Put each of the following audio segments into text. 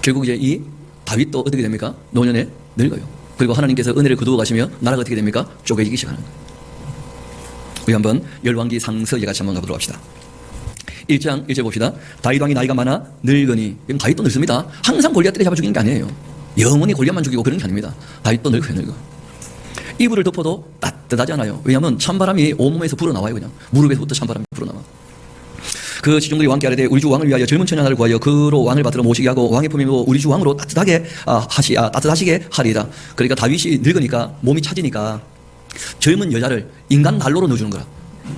결국 이제 이 다윗도 어떻게 됩니까? 노년에 늙어요. 그리고 하나님께서 은혜를 거두어 가시며 나라가 어떻게 됩니까? 쪼개지기 시작하는 거예요. 우리 한번 열왕기 상서에 같이 한번 가보도록 합시다. 1장 1절 봅시다. 다윗 왕이 나이가 많아 늙으니. 다윗도 늙습니다. 항상 골리앗 때려 잡아 죽이는 게 아니에요. 영원히 골리앗만 죽이고 그런 게 아닙니다. 다윗도 늙어. 이불을 덮어도 따뜻하지 않아요. 왜냐하면 찬바람이 온몸에서 불어나와요. 그냥 무릎에서부터 찬바람이 불어나와. 그 지중들이 왕께 아뢰되 우리 주 왕을 위하여 젊은 처녀 하나를 구하여 그로 왕을 받들어 모시게 하고 왕의 품이고 우리 주 왕으로 따뜻하시게 하리이다. 그러니까 다윗이 늙으니까 몸이 차지니까 젊은 여자를 인간 난로로 넣어주는 거라.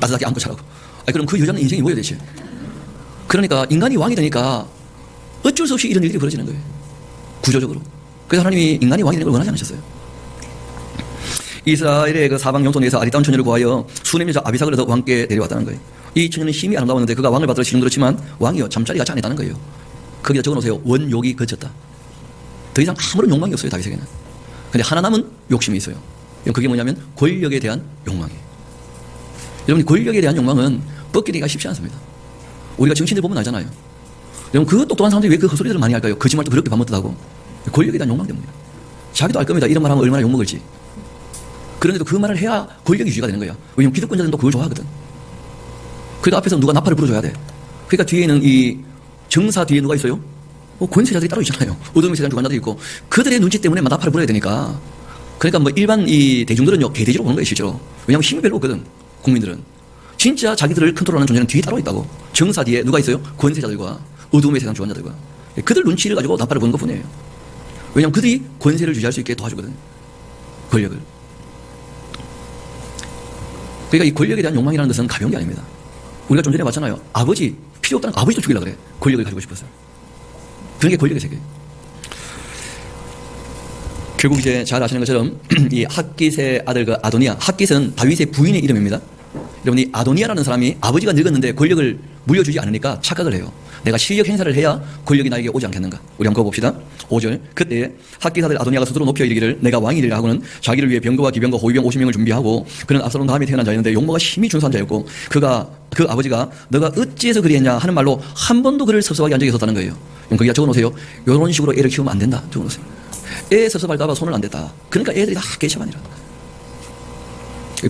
따뜻하게 안고 자라고. 그럼 그 여자는 인생이 뭐예요 대체? 그러니까 인간이 왕이 되니까 어쩔 수 없이 이런 일들이 벌어지는 거예요. 구조적으로. 그래서 하나님이 인간이 왕이 되는 걸 원하지 않으셨어요. 이스라엘의 그 사방 영토에서 아리따운 처녀를 구하여 수냄 여자 아비삭을 얻어 왕께 데려왔다는 거예요. 이 처녀는 힘이 아름다웠는데 그가 왕을 받들어 지금 들었지만 왕이요 잠자리 같이 안 했다는 거예요. 거기다 적어놓으세요. 원욕이 거쳤다. 더 이상 아무런 욕망이 없어요 다윗에게는. 근데 하나 남은 욕심이 있어요. 그게 뭐냐면 권력에 대한 욕망이에요. 여러분 권력에 대한 욕망은 벗기기가 쉽지 않습니다. 우리가 정치인들 보면 알잖아요. 여러분 그 똑똑한 사람들이 왜 그 헛소리들을 많이 할까요? 거짓말도 그렇게 밤낮하고 권력에 대한 욕망 때문이에요. 자기도 알 겁니다. 이런 말 하면 얼마나 욕먹을지. 그런데도 그 말을 해야 권력이 유지가 되는 거야. 왜냐면 기득권자들은 또 그걸 좋아하거든. 그래도 앞에서 누가 나팔을 불어줘야 돼. 그러니까 뒤에는 이 정사 뒤에 누가 있어요? 권세자들이 따로 있잖아요. 어둠의 세상 주관자들이 있고 그들의 눈치 때문에 나팔을 불어야 되니까. 그러니까 뭐 일반 이 대중들은요 개돼지로 보는 거예요 실제로. 왜냐하면 힘이 별로 없거든 국민들은. 진짜 자기들을 컨트롤하는 존재는 뒤에 따로 있다고. 정사 뒤에 누가 있어요? 권세자들과 어둠의 세상 주관자들과. 그들 눈치를 가지고 나팔을 부는 것뿐이에요. 왜냐하면 그들이 권세를 유지할 수 있게 도와주거든. 권력을. 그러니까 이 권력에 대한 욕망이라는 것은 가벼운 게 아닙니다. 우리가 좀 전에 봤잖아요. 아버지, 필요 없다는 아버지도 죽이려고 그래. 권력을 가지고 싶어서. 그런 게 권력의 세계예요. 결국 이제 잘 아시는 것처럼 이 핫깃의 아들 그 아도니아. 핫깃은 다윗의 부인의 이름입니다. 여러분 이 아도니아라는 사람이 아버지가 늙었는데 권력을 물려주지 않으니까 착각을 해요. 내가 실력 행사를 해야 권력이 나에게 오지 않겠는가. 우리 한번 봅시다. 5절. 그때 핫깃 아들 아도니아가 스스로 높여 이르기를 내가 왕이 되리라 하고는 자기를 위해 병거와 기병과 호위병 50명을 준비하고 그는 압살롬 다음에 태어난 자였는데 용모가 심히 준수한 자였고 그 아버지가 너가 어찌해서 그리했냐 하는 말로 한 번도 그를 섭섭하게 한 적이 없었다는 거예요. 그럼 거기다 적어놓으세요. 이런 식으로 애를 키우면 안 된다. 적어놓으세요. 애 섭섭할까봐 손을 안 댔다. 그러니까 애들이 다 개차반이라.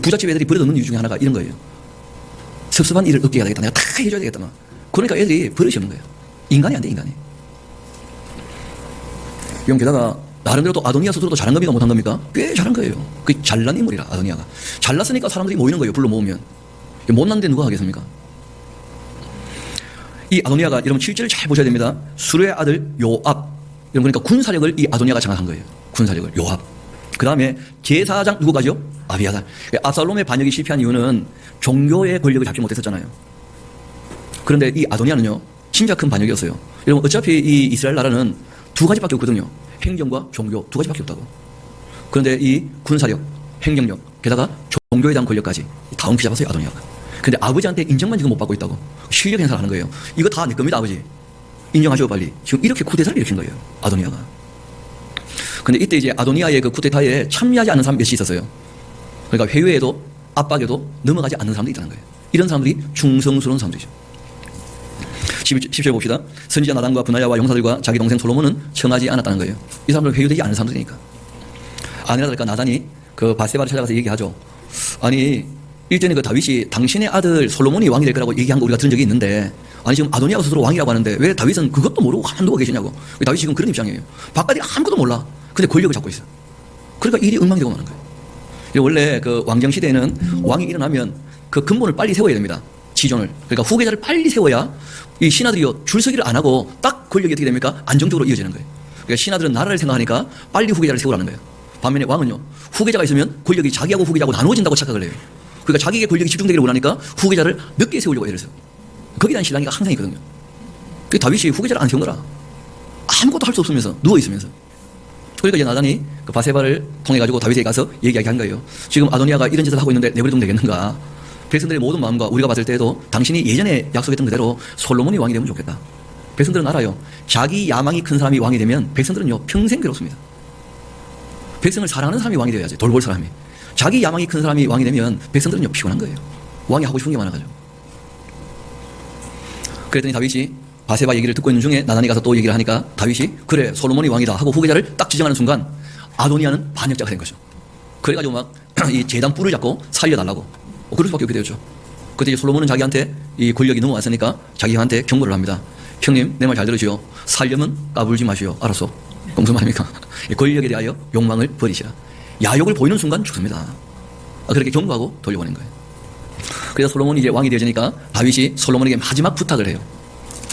부잣집 애들이 버릇없는 이유 중에 하나가 이런 거예요. 섭섭한 일을 얻게 해야 되겠다. 내가 다 해줘야 되겠다. 막. 그러니까 애들이 버릇이 없는 거예요. 인간이 안 돼, 인간이. 영 게다가 나름대로 또 아도니아 스스로도 잘한 겁니까 못한 겁니까? 꽤 잘한 거예요. 그 잘난 인물이라 아도니아가. 잘났으니까 사람들이 모이는 거예요. 불러 모으면. 못난데 누가 하겠습니까? 이 아도니아가 여러분 7절을 잘 보셔야 됩니다. 수르의 아들 요압. 여러분 그러니까 군사력을 이 아도니아가 장악한 거예요. 군사력을 요압. 그 다음에 제사장 누구 가죠? 아비아달. 압살롬의 반역이 실패한 이유는 종교의 권력을 잡지 못했었잖아요. 그런데 이 아도니아는요 진짜 큰 반역이었어요. 여러분 어차피 이 이스라엘 나라는 두 가지밖에 없거든요. 행정과 종교 두 가지밖에 없다고. 그런데 이 군사력, 행정력, 게다가 종교에 대한 권력까지 다 엉키 잡았어요 아도니아가. 근데 아버지한테 인정만 지금 못 받고 있다고. 실력 행사를 하는 거예요. 이거 다 내 겁니다 아버지. 인정하시오 빨리. 지금 이렇게 쿠데타를 일으킨 거예요 아도니아가. 근데 이때 이제 아도니아의 그 쿠데타에 참여하지 않는 사람 몇이 있었어요. 그러니까 회유에도 압박에도 넘어가지 않는 사람들이 있다는 거예요. 이런 사람들이 충성스러운 사람들이죠. 10절 봅시다. 선지자 나단과 분하야와 용사들과 자기 동생 솔로몬은 청하지 않았다는 거예요. 이 사람들은 회유되지 않는 사람들이니까. 아니라 다를까 나단이 그 바세바를 찾아가서 얘기하죠. 아니 일전에 그 다윗이 당신의 아들 솔로몬이 왕이 될 거라고 얘기한 거 우리가 들은 적이 있는데 아니 지금 아도니아가 스스로 왕이라고 하는데 왜 다윗은 그것도 모르고 가만 두고 계시냐고. 다윗이 지금 그런 입장이에요. 바깥이 아무것도 몰라. 근데 권력을 잡고 있어. 그러니까 일이 엉망되고 마는 거예요. 원래 그 왕정 시대에는 왕이 일어나면 그 근본을 빨리 세워야 됩니다. 지존을. 그러니까 후계자를 빨리 세워야 이 신하들이요 줄서기를 안 하고 딱 권력이 어떻게 됩니까? 안정적으로 이어지는 거예요. 그러니까 신하들은 나라를 생각하니까 빨리 후계자를 세우라는 거예요. 반면에 왕은요 후계자가 있으면 권력이 자기하고 후계자하고 나누어진다고 착각을 해요. 그러니까 자기에게 권력이 집중되기를 원하니까 후계자를 늦게 세우려고 애를 써요. 거기에 대한 신랑이가 항상 있거든요. 그 다윗이 후계자를 안 세우느라 아무것도 할 수 없으면서 누워있으면서. 그러니까 이제 나단이 그 바세바를 통해가지고 다윗에게 가서 얘기하게 한 거예요. 지금 아도니아가 이런 짓을 하고 있는데 내버려두면 되겠는가. 백성들의 모든 마음과 우리가 봤을 때도 당신이 예전에 약속했던 그대로 솔로몬이 왕이 되면 좋겠다. 백성들은 알아요. 자기 야망이 큰 사람이 왕이 되면 백성들은요 평생 괴롭습니다. 백성을 사랑하는 사람이 왕이 되어야지. 돌볼 사람이. 자기 야망이 큰 사람이 왕이 되면 백성들은요 피곤한 거예요. 왕이 하고 싶은 게 많아가지고. 그랬더니 다윗이 바세바 얘기를 듣고 있는 중에 나단이 가서 또 얘기를 하니까 다윗이 그래 솔로몬이 왕이다 하고 후계자를 딱 지정하는 순간 아도니아는 반역자가 된 거죠. 그래가지고 막 이 제단 뿔을 잡고 살려달라고 그럴 수밖에 없게 되었죠. 그때 이제 솔로몬은 자기한테 이 권력이 넘어왔으니까 자기한테 경고를 합니다. 형님 내 말 잘 들으시오. 살려면 까불지 마시오. 알았어? 그럼 무슨 말입니까? 권력에 대하여 욕망을 버리시라. 야욕을 보이는 순간 죽습니다. 그렇게 경고하고 돌려보낸 거예요. 그래서 솔로몬이 이제 왕이 되어지니까 다윗이 솔로몬에게 마지막 부탁을 해요.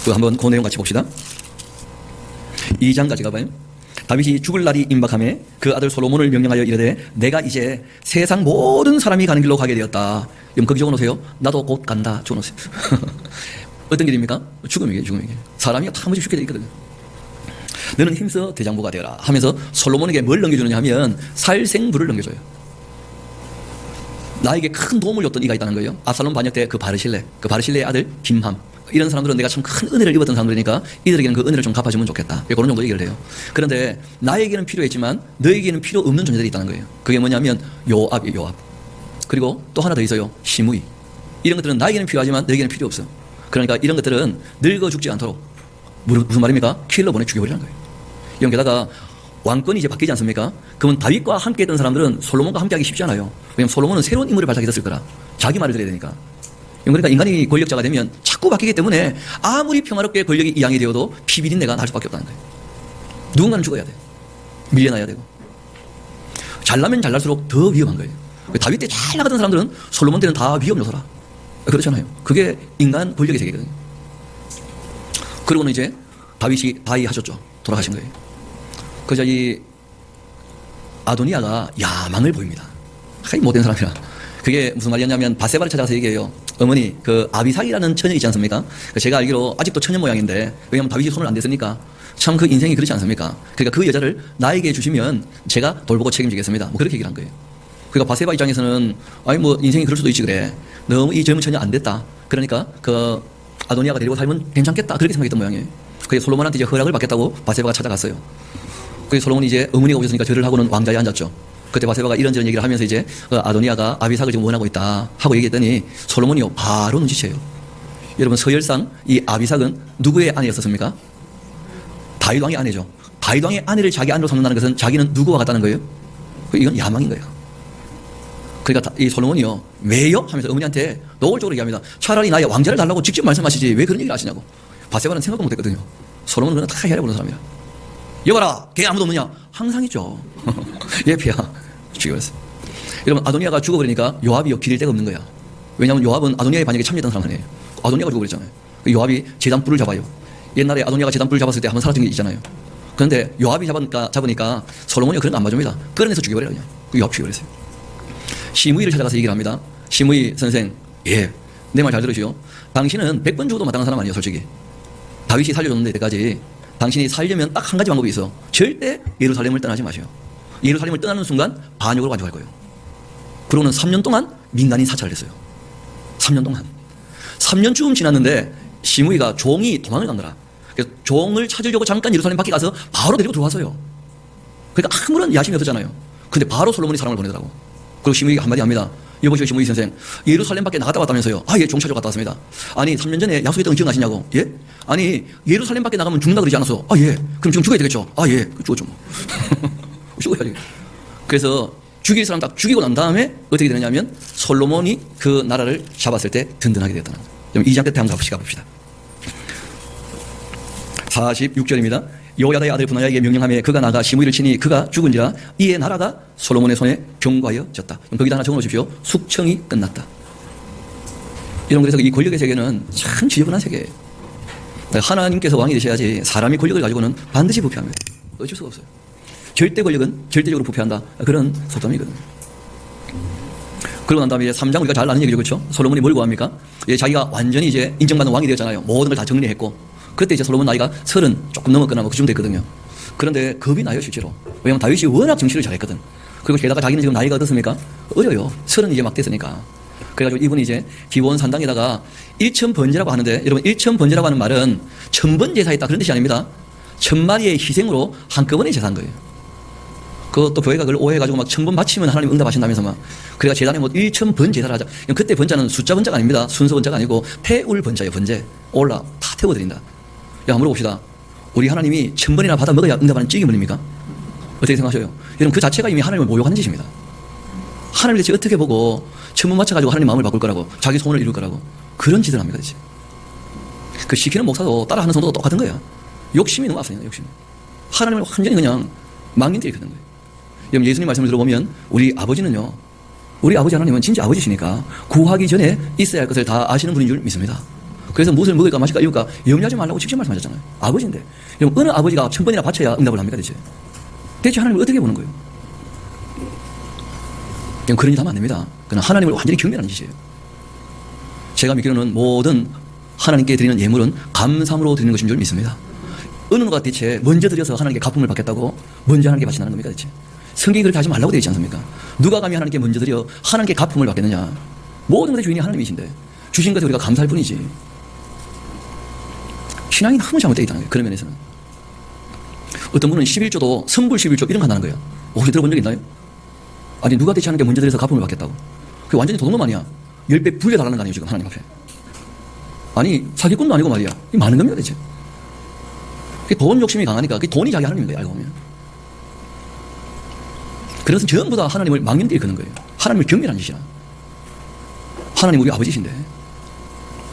그 한번 그 내용 같이 봅시다. 2장까지 가봐요. 다윗이 죽을 날이 임박하매 그 아들 솔로몬을 명령하여 이르되 내가 이제 세상 모든 사람이 가는 길로 가게 되었다. 그럼 거기 적어놓으세요. 나도 곧 간다. 적어놓으세요. 어떤 길입니까? 죽음이에요. 죽음이에요. 사람이 다 한 번씩 죽게 돼 있거든요. 너는 힘써 대장부가 되어라 하면서 솔로몬에게 뭘 넘겨주느냐 하면 살생부를 넘겨줘요. 나에게 큰 도움을 줬던 이가 있다는 거예요. 압살롬 반역 때 그 바르실레의 아들 김함. 이런 사람들은 내가 참 큰 은혜를 입었던 사람들이니까 이들에게는 그 은혜를 좀 갚아주면 좋겠다. 그런 정도 얘기를 해요. 그런데 나에게는 필요했지만 너에게는 필요 없는 존재들이 있다는 거예요. 그게 뭐냐면 요압이에요. 요압. 그리고 또 하나 더 있어요. 시므이. 이런 것들은 나에게는 필요하지만 너에게는 필요 없어. 그러니까 이런 것들은 늙어 죽지 않도록 무슨 말입니까? 킬러 보내 죽여버리는 거예요. 이런 게다가 왕권이 이제 바뀌지 않습니까? 그러면 다윗과 함께 했던 사람들은 솔로몬과 함께 하기 쉽지 않아요. 왜냐하면 솔로몬은 새로운 인물을 발탁했을 거라. 자기 말을 들어야 되니까. 그러니까 인간이 권력자가 되면 자꾸 바뀌기 때문에 아무리 평화롭게 권력이 이양이 되어도 피비린내가 날 수밖에 없다는 거예요. 누군가는 죽어야 돼. 밀려나야 되고. 잘나면 잘날수록 더 위험한 거예요. 다윗 때 잘 나가던 사람들은 솔로몬 때는 다 위험 요소라. 그렇잖아요. 그게 인간 권력의 세계거든요. 그러고는 이제 다윗이 다이하셨죠. 돌아가신 거예요. 그래서 이 아도니아가 야망을 보입니다. 하이 못된 사람이라. 그게 무슨 말이었냐면 바세바를 찾아가서 얘기해요. 어머니 그 아비삭이라는 처녀 있지 않습니까? 제가 알기로 아직도 처녀 모양인데 왜냐하면 다윗이 손을 안 댔으니까 참 그 인생이 그렇지 않습니까? 그러니까 그 여자를 나에게 주시면 제가 돌보고 책임지겠습니다. 뭐 그렇게 얘기를 한 거예요. 그러니까 바세바 입장에서는 아니 뭐 인생이 그럴 수도 있지 그래. 너무 이 젊은 처녀 안 됐다. 그러니까 그 아도니아가 데리고 살면 괜찮겠다. 그렇게 생각했던 모양이에요. 그래서 솔로몬한테 이제 허락을 받겠다고 바세바가 찾아갔어요. 그래서 솔로몬이 이제 어머니가 오셨으니까 절을 하고는 왕자에 앉았죠. 그때 바세바가 이런저런 얘기를 하면서 이제 아도니아가 아비삭을 지금 원하고 있다 하고 얘기했더니 솔로몬이요 바로 눈치채요. 여러분 서열상 이 아비삭은 누구의 아내였었습니까? 다윗 왕의 아내죠. 다윗 왕의 아내를 자기 아내로 삼는다는 것은 자기는 누구와 같다는 거예요? 이건 야망인 거예요. 그러니까 이 솔로몬이요 왜요? 하면서 어머니한테 노골적으로 얘기합니다. 차라리 나의 왕자를 달라고 직접 말씀하시지 왜 그런 얘기를 하시냐고. 바세바는 생각도 못했거든요. 솔로몬은 그냥 다 헤아려보는 사람이야. 여봐라 걔 아무도 없느냐? 항상 있죠. 예피야. 죽여버렸어요. 여러분 아도니아가 죽어버리니까 요압이 기댈 데가 없는 거야. 왜냐하면 요압은 아도니아의 반역에 참여했던 사람 아니에요. 아도니아가 죽어버렸잖아요. 요압이 제단불을 잡아요. 옛날에 아도니아가 제단불을 잡았을 때 한번 사라진 게 있잖아요. 그런데 요압이 잡으니까 솔로몬이 그런 거 안 봐줍니다. 끌어내서 죽여버려요. 그냥. 요압 죽여버렸어요. 시므이를 찾아가서 얘기를 합니다. 시므이 선생 예 내 말 잘 들으시오. 당신은 100번 죽어도 마땅한 사람 아니에요. 솔직히 다윗이 살려줬는데 이때까지 당신이 살려면 딱 한 가지 방법이 있어. 절대 예루살렘을 떠나지 마시오. 예루살렘을 떠나는 순간 반역으로 가져갈 거예요. 그러고는 3년 동안 민간인 사찰을 했어요. 3년 동안. 3년쯤 지났는데 시므이가 종이 도망을 간 거라. 그래서 종을 찾으려고 잠깐 예루살렘 밖에 가서 바로 데리고 들어왔어요. 그러니까 아무런 야심이 없었잖아요. 근데 바로 솔로몬이 사람을 보내더라고. 그리고 시므이가 한마디 합니다. 여보시오 시므이 선생 예루살렘 밖에 나갔다 왔다면서요. 아 예 종 찾으러 갔다 왔습니다. 아니 3년 전에 약속했던 거 기억나시냐고. 예? 아니 예루살렘 밖에 나가면 죽는다 그러지 않았어. 아 예. 그럼 지금 죽어야 되겠죠. 아 예. 죽었죠 뭐. 죽어야지. 그래서 죽일 사람 딱 죽이고 난 다음에 어떻게 되느냐면 솔로몬이 그 나라를 잡았을 때 든든하게 되었다는 거예요. 그럼 2장 끝에 한번 가봅시다. 46절입니다. 여호야다의 아들 분하야에게 명령하며 그가 나가 시므이를 치니 그가 죽은지라 이에 나라가 솔로몬의 손에 경과하여졌다. 거기다 하나 적어놓으십시오. 숙청이 끝났다. 이런 그래서 이 권력의 세계는 참 지저분한 세계예요. 하나님께서 왕이 되셔야지 사람이 권력을 가지고는 반드시 부패합니다. 어쩔 수가 없어요. 절대 권력은 절대적으로 부패한다. 그런 속담이거든요. 그러고 난 다음에 이제 3장 우리가 잘 아는 얘기죠. 그렇죠? 솔로몬이 뭘 구합니까? 자기가 완전히 이제 인정받는 왕이 되었잖아요. 모든 걸 다 정리했고. 그때 이제 솔로몬 나이가 30 조금 넘었거나 뭐 그쯤 됐거든요. 그런데 겁이 나요, 실제로. 왜냐하면 다윗이 워낙 정치를 잘했거든. 그리고 게다가 자기는 지금 나이가 어떻습니까? 어려요. 30 이제 막 됐으니까. 그래가지고 이분이 이제 기본 산당에다가 일천번제라고 하는데, 여러분 일천번제라고 하는 말은 천번 제사했다 그런 뜻이 아닙니다. 1000마리의 희생으로 한꺼번에 제사한 거예요. 그것도 교회가 그걸 오해해가지고 막 1000번 바치면 하나님 응답하신다면서 막. 그래가 재단에 뭐 1000번 제사를 하자. 그때 번자는 숫자 번자가 아닙니다. 순서 번자가 아니고 태울 번자예요. 번제. 올라 다 태워드린다. 야, 물어봅시다. 우리 하나님이 1000번이나 받아 먹어야 응답하는 찌개 물입니까? 어떻게 생각하셔요? 여러분, 그 자체가 이미 하나님을 모욕하는 짓입니다. 하나님을 대체 어떻게 보고 1000번 맞춰가지고 하나님 마음을 바꿀 거라고, 자기 소원을 이룰 거라고 그런 짓을 합니까 대체? 그 시키는 목사도 따라하는 성도도 똑같은 거야. 욕심이 너무 앞서요. 욕심이. 하나님을 완전히 그냥 망인들이 거는 거예요. 여러분, 예수님 말씀을 들어보면 우리 아버지는요, 우리 아버지 하나님은 진짜 아버지시니까 구하기 전에 있어야 할 것을 다 아시는 분인 줄 믿습니다. 그래서 무엇을 먹을까 마실까 이울까 염려하지 말라고 직접 말씀하셨잖아요. 아버지인데. 그럼 어느 아버지가 1000번이나 바쳐야 응답을 합니까 대체? 대체 하나님을 어떻게 보는 거예요? 그냥 그런 짓 하면 안 됩니다. 그냥 하나님을 완전히 경멸하는 짓이에요. 제가 믿기로는 모든 하나님께 드리는 예물은 감사함으로 드리는 것인 줄 믿습니다. 어느 누가 대체 먼저 드려서 하나님께 갚음을 받겠다고 먼저 하나님께 바친다는 겁니까 대체? 성경이 그렇게 하지 말라고 되어 있지 않습니까? 누가 감히 하나님께 먼저 드려 하나님께 갚음을 받겠느냐? 모든 것의 주인이 하나님이신데 주신 것에 우리가 감사할 뿐이지. 신앙이 너무 잘못되어 있다는 거예요. 그런 면에서는. 어떤 분은 11조도 성불 11조 이런 거 한다는 거예요. 혹시 들어본 적 있나요? 아니, 누가 대체 하나님께 먼저 드려서 갚음을 받겠다고. 그게 완전히 도둑놈 아니야. 10배 불려달라는 거 아니에요 지금 하나님 앞에. 아니, 사기꾼도 아니고 말이야. 이게 많은 겁니다 대체. 그게 돈 욕심이 강하니까 그게 돈이 자기 하나님인 거예요 알고 보면. 그래서 전부 다 하나님을 망령되게 거는 거예요. 하나님을 경멸하는 짓이야. 하나님 우리 아버지신데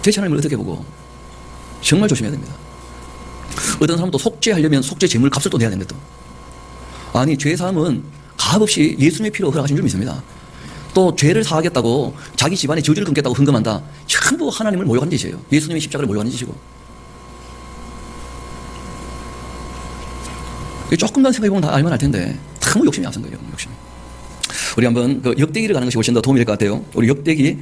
대체 하나님을 어떻게 보고. 정말 조심해야 됩니다. 어떤 사람도 속죄하려면 속죄 제물 값을 또 내야 되는데 또. 아니, 죄사함은 값없이 예수님의 피로 허락하신 줄 믿습니다. 또 죄를 사하겠다고 자기 집안에 저주를 끊겠다고 헌금한다. 전부 하나님을 모욕하는 짓이에요. 예수님의 십자가를 모욕하는 짓이고. 조금만 생각해보면 다 알면 알 텐데 너무 욕심이 앞선 거예요. 욕심이. 우리 한번 그 역대기를 가는 것이 훨씬 더 도움이 될 것 같아요. 우리 역대기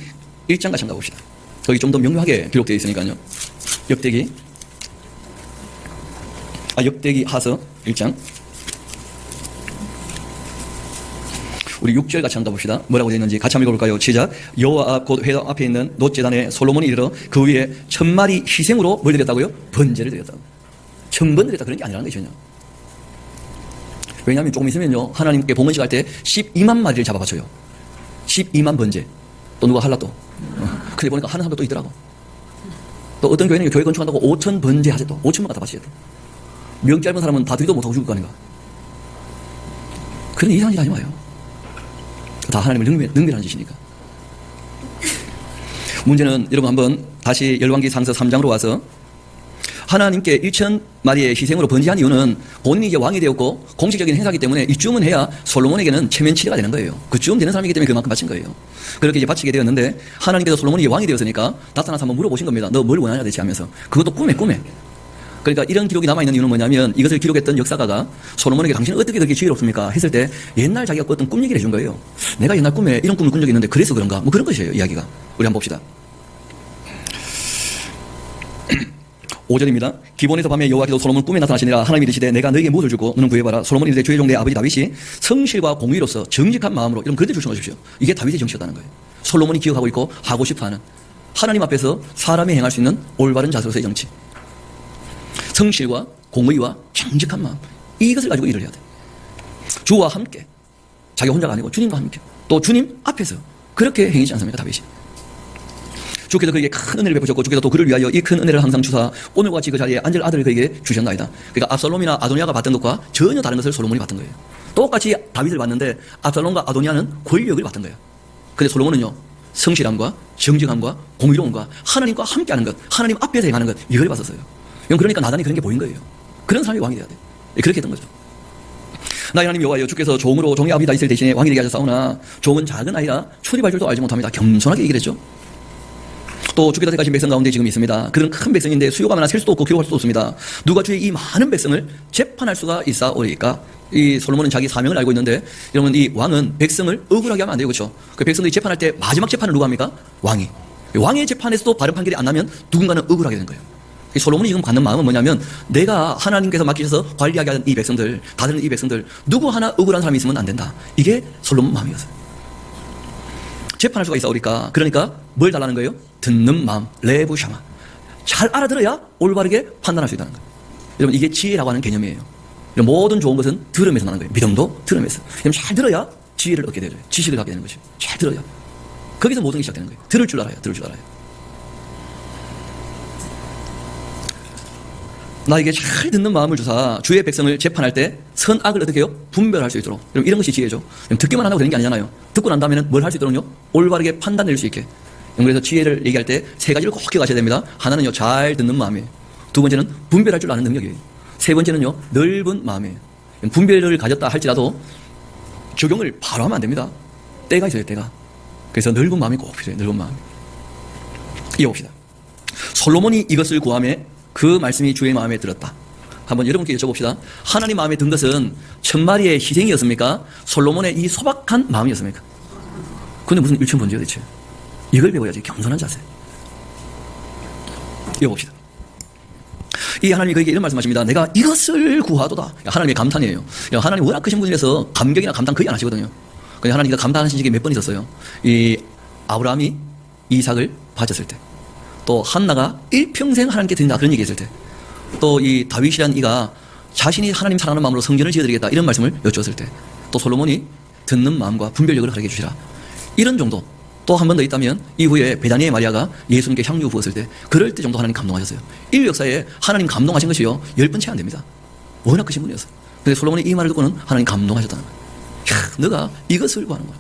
1장 같이 한번 가봅시다. 거기 좀 더 명료하게 기록되어 있으니까요. 역대기 하서 1장 우리 6절 같이 한번 봅시다. 뭐라고 되어 있는지 같이 한번 읽어볼까요? 시작. 여호와 앞 곧 회당 앞에 있는 놋제단에 솔로몬이 이르러 그 위에 1000마리 희생으로 뭘 드렸다고요? 번제를 드렸다고. 1000번 드렸다 그런 게 아니라는 것이죠. 왜냐하면 조금 있으면요 하나님께 봉헌식 할 때 12만 마리를 잡아 바쳐요. 12만 번제. 또 누가 할라 또. 근데 보니까 하는 사람도 또 있더라고. 또 어떤 교회는 교회 건축한다고 5,000 번제 하재 또. 5,000만 갖다 바치재 또. 명 짧은 사람은 다 드리도 못하고 죽을 거 아닌가. 그런 이상한 짓 하지 마요. 다 하나님을 능멸하는 짓이니까. 문제는 여러분 한번 다시 열왕기 상서 3장으로 와서 하나님께 1,000마리의 희생으로 번제한 이유는 본인이 이제 왕이 되었고 공식적인 행사이기 때문에 이쯤은 해야 솔로몬에게는 체면치레가 되는 거예요. 그쯤 되는 사람이기 때문에 그만큼 바친 거예요. 그렇게 이제 바치게 되었는데 하나님께서 솔로몬이 왕이 되었으니까 나타나서 한번 물어보신 겁니다. 너 뭘 원하냐 대체 하면서. 그것도 꿈에. 그러니까 이런 기록이 남아있는 이유는 뭐냐면 이것을 기록했던 역사가가 솔로몬에게 당신은 어떻게 그렇게 지혜롭습니까? 했을 때 옛날 자기가 꿨던 꿈 얘기를 해준 거예요. 내가 옛날 꿈에 이런 꿈을 꾼 적이 있는데 그래서 그런가? 뭐 그런 것이에요 이야기가. 우리 한번 봅시다. 5절입니다. 기본에서 밤에 여호와께서 솔로몬 꿈에 나타나시니라. 하나님이 이르시되 내가 너에게 무엇을 주고 너는 구해봐라. 솔로몬이 이르되 주의 종 내 아버지 다윗이 성실과 공의로서 정직한 마음으로 이런 그런데 조심하십시오. 이게 다윗의 정치였다는 거예요. 솔로몬이 기억하고 있고 하고 싶어하는 하나님 앞에서 사람이 행할 수 있는 올바른 자세로서의 정치. 성실과 공의와 정직한 마음, 이것을 가지고 일을 해야 돼. 주와 함께, 자기 혼자가 아니고 주님과 함께, 또 주님 앞에서 그렇게 행하지 않습니까 다윗이. 주께서 그에게 큰 은혜를 베푸셨고 주께서 또 그를 위하여 이 큰 은혜를 항상 주사 오늘과 같이 그 자리에 앉을 아들을 그에게 주셨나이다. 그러니까 압살롬이나 아도니아가 받던 것과 전혀 다른 것을 솔로몬이 받던 거예요. 똑같이 다윗을 받는데 압살롬과 아도니아는 권력을 받던 거예요. 근데 솔로몬은요 성실함과 정직함과 공의로움과 하나님과 함께하는 것, 하나님 앞에서 행하는 것, 이걸 받았어요. 그러니까 나단이 그런 게 보인 거예요. 그런 사람이 왕이 돼야 돼. 그렇게 했던 거죠. 나의 하나님 여호와여, 주께서 종으로 종의 아비 다윗을 대신에 왕이 되게 하셨사오나 종은 작은 아이라 출입할 줄도 알지 못합니다. 겸손하게 얘기를 했죠. 또 주께서 택하신 백성 가운데 지금 있습니다. 그런 큰 백성인데 수요가 많아 셀 수도 없고 기록할 수도 없습니다. 누가 주의 이 많은 백성을 재판할 수가 있사오리까? 이 솔로몬은 자기 사명을 알고 있는데 여러분 이 왕은 백성을 억울하게 하면 안 돼요. 그렇죠? 그 백성들이 재판할 때 마지막 재판을 누가 합니까? 왕이. 왕의 재판에서도 바른 판결이 안 나면 누군가는 억울하게 되는 거예요. 솔로몬이 지금 갖는 마음은 뭐냐면 내가 하나님께서 맡기셔서 관리하게 하는 이 백성들, 다스리는 이 백성들 누구 하나 억울한 사람이 있으면 안 된다. 이게 솔로몬 마음이었어요. 재판할 수가 있사오리까? 그러니까 뭘 달라는 거예요? 듣는 마음, 레부샤마. 잘 알아들어야 올바르게 판단할 수 있다는 거예요. 여러분 이게 지혜라고 하는 개념이에요. 모든 좋은 것은 들음에서 나는 거예요. 믿음도 들음에서. 여러분 잘 들어야 지혜를 얻게 되죠. 지식을 갖게 되는 것이에요. 잘 들어야. 거기서 모든 게 시작되는 거예요. 들을 줄 알아야. 나에게 잘 듣는 마음을 주사 주의 백성을 재판할 때 선악을 어떻게 해요? 분별할 수 있도록. 그럼 이런 것이 지혜죠. 듣기만 한다고 되는 게 아니잖아요. 듣고 난 다음에는 뭘 할 수 있도록요? 올바르게 판단 내릴 수 있게. 그래서 지혜를 얘기할 때 세 가지를 꼭 기억하셔야 됩니다. 하나는요, 잘 듣는 마음이에요. 두 번째는 분별할 줄 아는 능력이에요. 세 번째는요, 넓은 마음이에요. 분별을 가졌다 할지라도 적용을 바로 하면 안 됩니다. 때가 있어요, 때가. 그래서 넓은 마음이 꼭 필요해요, 넓은 마음. 이어봅시다. 솔로몬이 이것을 구하며 그 말씀이 주의 마음에 들었다. 한번 여러분께 여쭤봅시다. 하나님 마음에 든 것은 천마리의 희생이었습니까? 솔로몬의 이 소박한 마음이었습니까? 근데 무슨 일천번제요 대체? 이걸 배워야지. 겸손한 자세. 이어봅시다. 이 하나님이 그에게 이런 말씀하십니다. 내가 이것을 구하도다. 하나님의 감탄이에요. 하나님 워낙 크신 분이라서 감격이나 감탄 거의 안 하시거든요. 근데 하나님께서 감탄하신 적이 몇 번 있었어요. 이 아브라함이 이삭을 바쳤을 때, 또 한나가 일평생 하나님께 드린다 그런 얘기했을 때, 또 이 다윗이란 이가 자신이 하나님 사랑하는 마음으로 성전을 지어드리겠다 이런 말씀을 여쭈었을 때, 또 솔로몬이 듣는 마음과 분별력을 가르쳐 주시라 이런 정도. 또 한 번 더 있다면 이후에 베다니의 마리아가 예수님께 향유 부었을 때, 그럴 때 정도 하나님 감동하셨어요. 인류 역사에 하나님 감동하신 것이요 10번 채 안 됩니다. 워낙 크신 분이었어요. 근데 솔로몬이 이 말을 듣고는 하나님 감동하셨다는 거예요. 야, 너가 이것을 구하는 거야.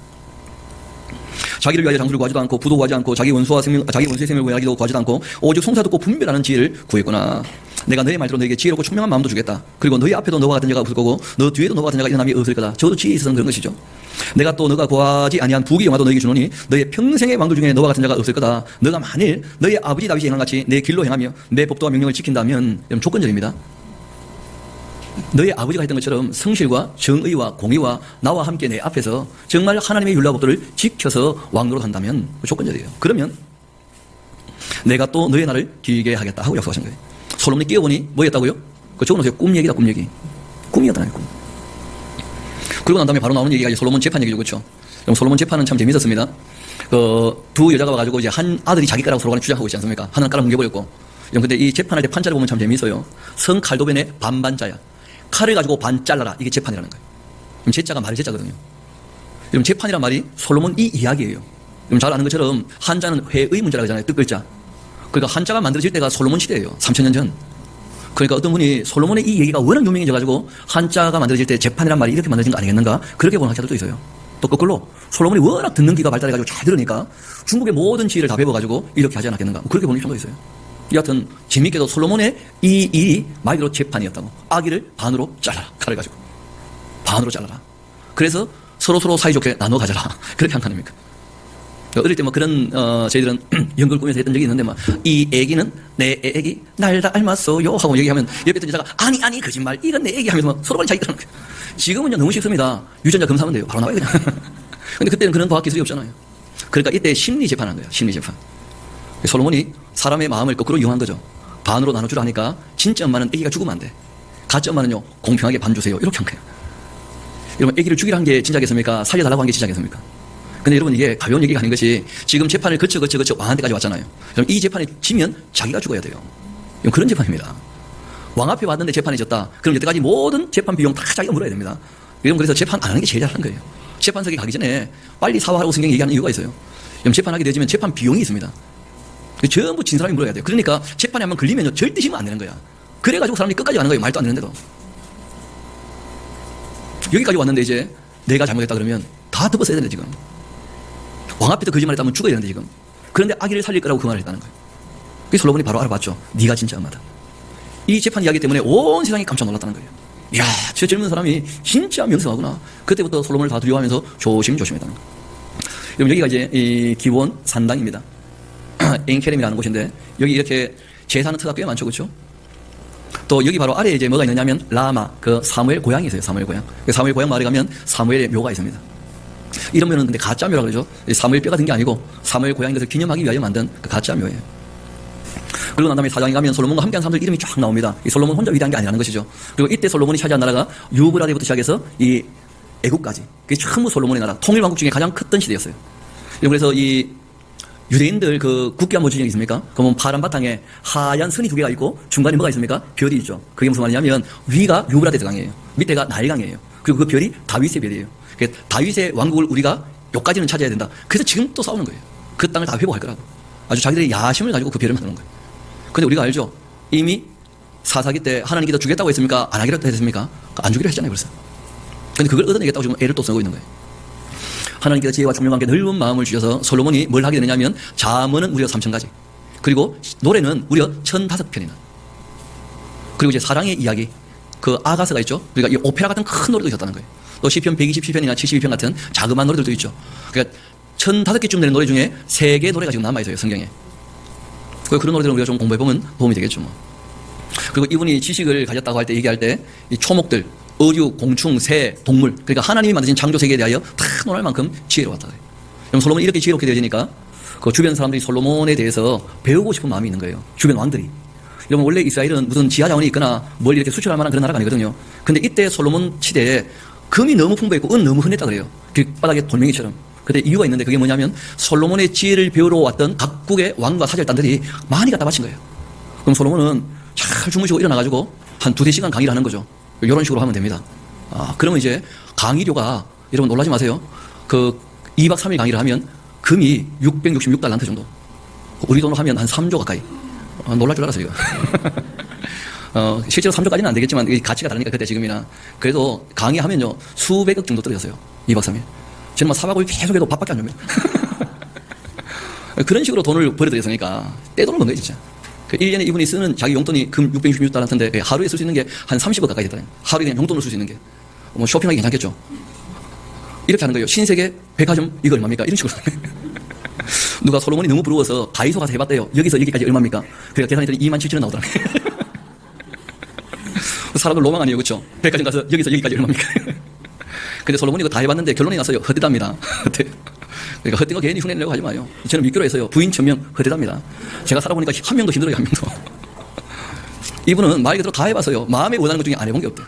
자기를 위하여 장수를 구하지도 않고 부도 구하지 않고 자기 원수의 생명을 구하기도 구하지도 않고 오직 송사 듣고 분별하는 지혜를 구했구나. 내가 너의 말대로 너에게 지혜롭고 총명한 마음도 주겠다. 그리고 너희 앞에도 너와 같은 자가 없을 거고 너 뒤에도 너와 같은 자가 일어남이 없을 거다. 저도 지혜에 있어서는 그런 것이죠. 내가 또 너가 구하지 아니한 부귀 영화도 너에게 주노니 너의 평생의 왕들 중에 너와 같은 자가 없을 거다. 너가 만일 너의 아버지 다윗이 행한 같이 내 길로 행하며 내 법도와 명령을 지킨다면, 이런 조건절입니다. 너의 아버지가 했던 것처럼 성실과 정의와 공의와 나와 함께 내 앞에서 정말 하나님의 율례와 법도를 지켜서 왕노릇 한다면, 조건절이에요. 그러면 내가 또 너의 날을 길게 하겠다 하고 약속하신 거예요. 솔로몬이 끼어보니 뭐였다고요? 그 적어놓으세요. 꿈 얘기다, 꿈 얘기. 꿈이었다는 꿈. 그리고 난 다음에 바로 나오는 얘기가 이제 솔로몬 재판 얘기죠, 그렇죠? 그럼 솔로몬 재판은 참 재밌었습니다. 두 여자가 와가지고 이제 한 아들이 자기 거라고 서로 간에 주장하고 있지 않습니까? 하나는 깔아 뭉개버렸고. 근데 이 재판할 때 판자를 보면 참 재미있어요. 성 칼도변의 반반자야. 칼을 가지고 반 잘라라. 이게 재판이라는 거예요. 그럼 제자가 말을 제자거든요. 그럼 재판이란 말이 솔로몬 이 이야기예요. 그럼 잘 아는 것처럼 한자는 회의 문자라고 하잖아요. 뜻글자. 그러니까 한자가 만들어질 때가 솔로몬 시대예요. 3000년 전. 그러니까 어떤 분이 솔로몬의 이 얘기가 워낙 유명해져가지고 한자가 만들어질 때 재판이란 말이 이렇게 만들어진 거 아니겠는가? 그렇게 보는 학자들도 있어요. 또 거꾸로 솔로몬이 워낙 듣는 귀가 발달해가지고 잘 들으니까 중국의 모든 지혜를 다 배워가지고 이렇게 하지 않았겠는가? 그렇게 보는 입장도 있어요. 여하튼 재미있게도 솔로몬의 이 일이 말 그대로 재판이었다고. 아기를 반으로 잘라라. 칼을 가지고 반으로 잘라라. 그래서 서로 사이좋게 나눠 가져라. 그렇게 한 거 아닙니까? 어릴 때 뭐 그런 저희들은 연극을 꾸며서 했던 적이 있는데, 막 이 애기는 내 애기 날 닮았어요 하고 얘기하면 옆에 있던 여자가 아니 거짓말, 이건 내 애기 하면서 서로 간에 자기 그러는 거예요. 지금은요 너무 쉽습니다. 유전자 검사하면 돼요. 바로 나와요 그냥. 근데 그때는 그런 과학 기술이 없잖아요. 그러니까 이때 심리 재판한 거예요. 심리 재판. 솔로몬이 사람의 마음을 거꾸로 이용한 거죠. 반으로 나눠주라 하니까 진짜 엄마는 애기가 죽으면 안 돼. 가짜 엄마는요 공평하게 반 주세요. 이렇게 한 거예요. 여러분, 애기를 죽이라 한 게 진짜겠습니까? 살려달라고 한 게 진짜겠습니까? 근데 여러분, 이게 가벼운 얘기가 아닌 것이 지금 재판을 거쳐 왕한테까지 왔잖아요. 그럼 이 재판에 지면 자기가 죽어야 돼요. 그런 재판입니다. 왕 앞에 왔는데 재판이 졌다. 그럼 여태까지 모든 재판 비용 다 자기가 물어야 됩니다. 여러분, 그래서 재판 안 하는 게 제일 잘하는 거예요. 재판석에 가기 전에 빨리 사과하라고 성경이 얘기하는 이유가 있어요. 그럼 재판하게 되면 재판 비용이 있습니다. 전부 진 사람이 물어야 돼요. 그러니까 재판에 한번 걸리면 절대 쉬면 안 되는 거야. 그래가지고 사람들이 끝까지 가는 거예요. 말도 안 되는데도. 여기까지 왔는데 이제 내가 잘못했다 그러면 다 덮어써야 되는데 지금. 왕 앞에서 거짓말했다면 죽어야 되는데 지금. 그런데 아기를 살릴 거라고 그 말을 했다는 거예요. 그래서 솔로몬이 바로 알아봤죠. 네가 진짜 엄마다. 이 재판 이야기 때문에 온 세상이 깜짝 놀랐다는 거예요. 이야, 저 젊은 사람이 진짜 명성하구나. 그때부터 솔로몬을 다 두려워하면서 조심조심했다는 거예요. 여러분, 여기가 이제 이 기원 산당입니다. 엥케렘이라는 곳인데 여기 이렇게 제사하는 터가 꽤 많죠, 그렇죠? 또 여기 바로 아래에 이제 뭐가 있느냐면 라마, 그 사무엘 고향이 있어요. 사무엘 고향. 그 사무엘 고향 마을에 가면 사무엘의 묘가 있습니다. 이런 묘는 근데 가짜 묘라고 그러죠. 사무엘 뼈가 든 게 아니고 사무엘 고향인 것을 기념하기 위하여 만든 그 가짜 묘예요. 그리고 난 다음에 사장에 가면 솔로몬과 함께한 사람들 이름이 쫙 나옵니다. 이 솔로몬 혼자 위대한 게 아니라는 것이죠. 그리고 이때 솔로몬이 차지한 나라가 유브라데부터 시작해서 이 애국까지, 그게 전부 솔로몬의 나라, 통일왕국 중에 가장 컸던 시대였어요. 그래서 이 유대인들 그 국기 한번 주신 적 있습니까? 그러면 파란 바탕에 하얀 선이 두 개가 있고 중간에 뭐가 있습니까? 별이 있죠. 그게 무슨 말이냐면 위가 유브라데스 강이에요. 밑에가 나일 강이에요. 그리고 그 별이 다윗의 별이에요. 그러니까 다윗의 왕국을 우리가 여기까지는 차지해야 된다. 그래서 지금 또 싸우는 거예요. 그 땅을 다 회복할 거라고. 아주 자기들의 야심을 가지고 그 별을 만드는 거예요. 근데 우리가 알죠? 이미 사사기 때 하나님께서 주겠다고 했습니까? 안 하기로 했습니까? 안 주기로 했잖아요, 벌써. 근데 그걸 얻어내겠다고 지금 애를 또 쓰고 있는 거예요. 하나님께서 지혜와 총명과 함께 넓은 마음을 주셔서 솔로몬이 뭘 하게 되냐면 잠언은 무려 3,000가지. 그리고 노래는 무려 1,005편이나. 그리고 이제 사랑의 이야기, 그 아가서가 있죠. 그러니까 이 오페라 같은 큰 노래도 있었다는 거예요. 또 시편 127편이나 72편 같은 자그마한 노래들도 있죠. 그러니까 1,005개쯤 되는 노래 중에 3개 노래가 지금 남아있어요, 성경에. 그런 노래들은 우리가 좀 공부해보면 도움이 되겠죠, 뭐. 그리고 이분이 지식을 가졌다고 할 때, 얘기할 때, 이 초목들, 어류, 공충, 새, 동물, 그러니까 하나님이 만드신 창조 세계에 대하여 다 논할 만큼 지혜로웠다. 그럼 솔로몬이 이렇게 지혜롭게 되어지니까 그 주변 사람들이 솔로몬에 대해서 배우고 싶은 마음이 있는 거예요. 주변 왕들이. 여러분, 원래 이스라엘은 무슨 지하 자원이 있거나 뭘 이렇게 수출할 만한 그런 나라가 아니거든요. 근데 이때 솔로몬 시대에 금이 너무 풍부했고 은 너무 흔했다 그래요. 길바닥에 돌멩이처럼. 근데 이유가 있는데 그게 뭐냐면 솔로몬의 지혜를 배우러 왔던 각국의 왕과 사절단들이 많이 갖다 바친 거예요. 그럼 솔로몬은 잘 주무시고 일어나가지고 한 2-3시간 강의를 하는 거죠. 이런 식으로 하면 됩니다. 그러면 이제 강의료가, 여러분 놀라지 마세요. 그 2박 3일 강의를 하면 금이 666달란트 정도. 우리 돈으로 하면 한 3조 가까이. 놀랄 줄 알았어요, 이거. 실제로 3조까지는 안 되겠지만 가치가 다르니까 그때 지금이나. 그래도 강의하면요 수백억 정도 떨어졌어요. 2박 3일. 저는 막 4박 5일 계속 해도 밥밖에 안 줍니다. 그런 식으로 돈을 벌어들였으니까 떼돈을 번 거예요, 진짜. 1년에 이분이 쓰는 자기 용돈이 금 666달란트인데 하루에 쓸 수 있는 게 한 30억 가까이 됐다. 하루에 그냥 용돈을 쓸 수 있는 게. 뭐 쇼핑하기 괜찮겠죠. 이렇게 하는 거예요. 신세계 백화점 이거 얼마입니까? 이런 식으로. 누가 솔로몬이 너무 부러워서 다이소 가서 해봤대요. 여기서 여기까지 얼마입니까? 그러니까 계산했더니 27,000원 나오더라고요. 사람들 로망 아니에요, 그렇죠? 백화점 가서 여기서 여기까지 얼마입니까? 근데 솔로몬이 이거 다 해봤는데 결론이 났어요. 헛되답니다. 그러니까 헛된 거 괜히 흉내내려고 하지 마요. 저는 믿기로 했어요. 부인 1,000명 헛되답니다. 제가 살아보니까 한 명도 힘들어요, 한 명도. 이분은 말 그대로 다 해봤어요. 마음에 원하는 것 중에 안 해본 게 없대요.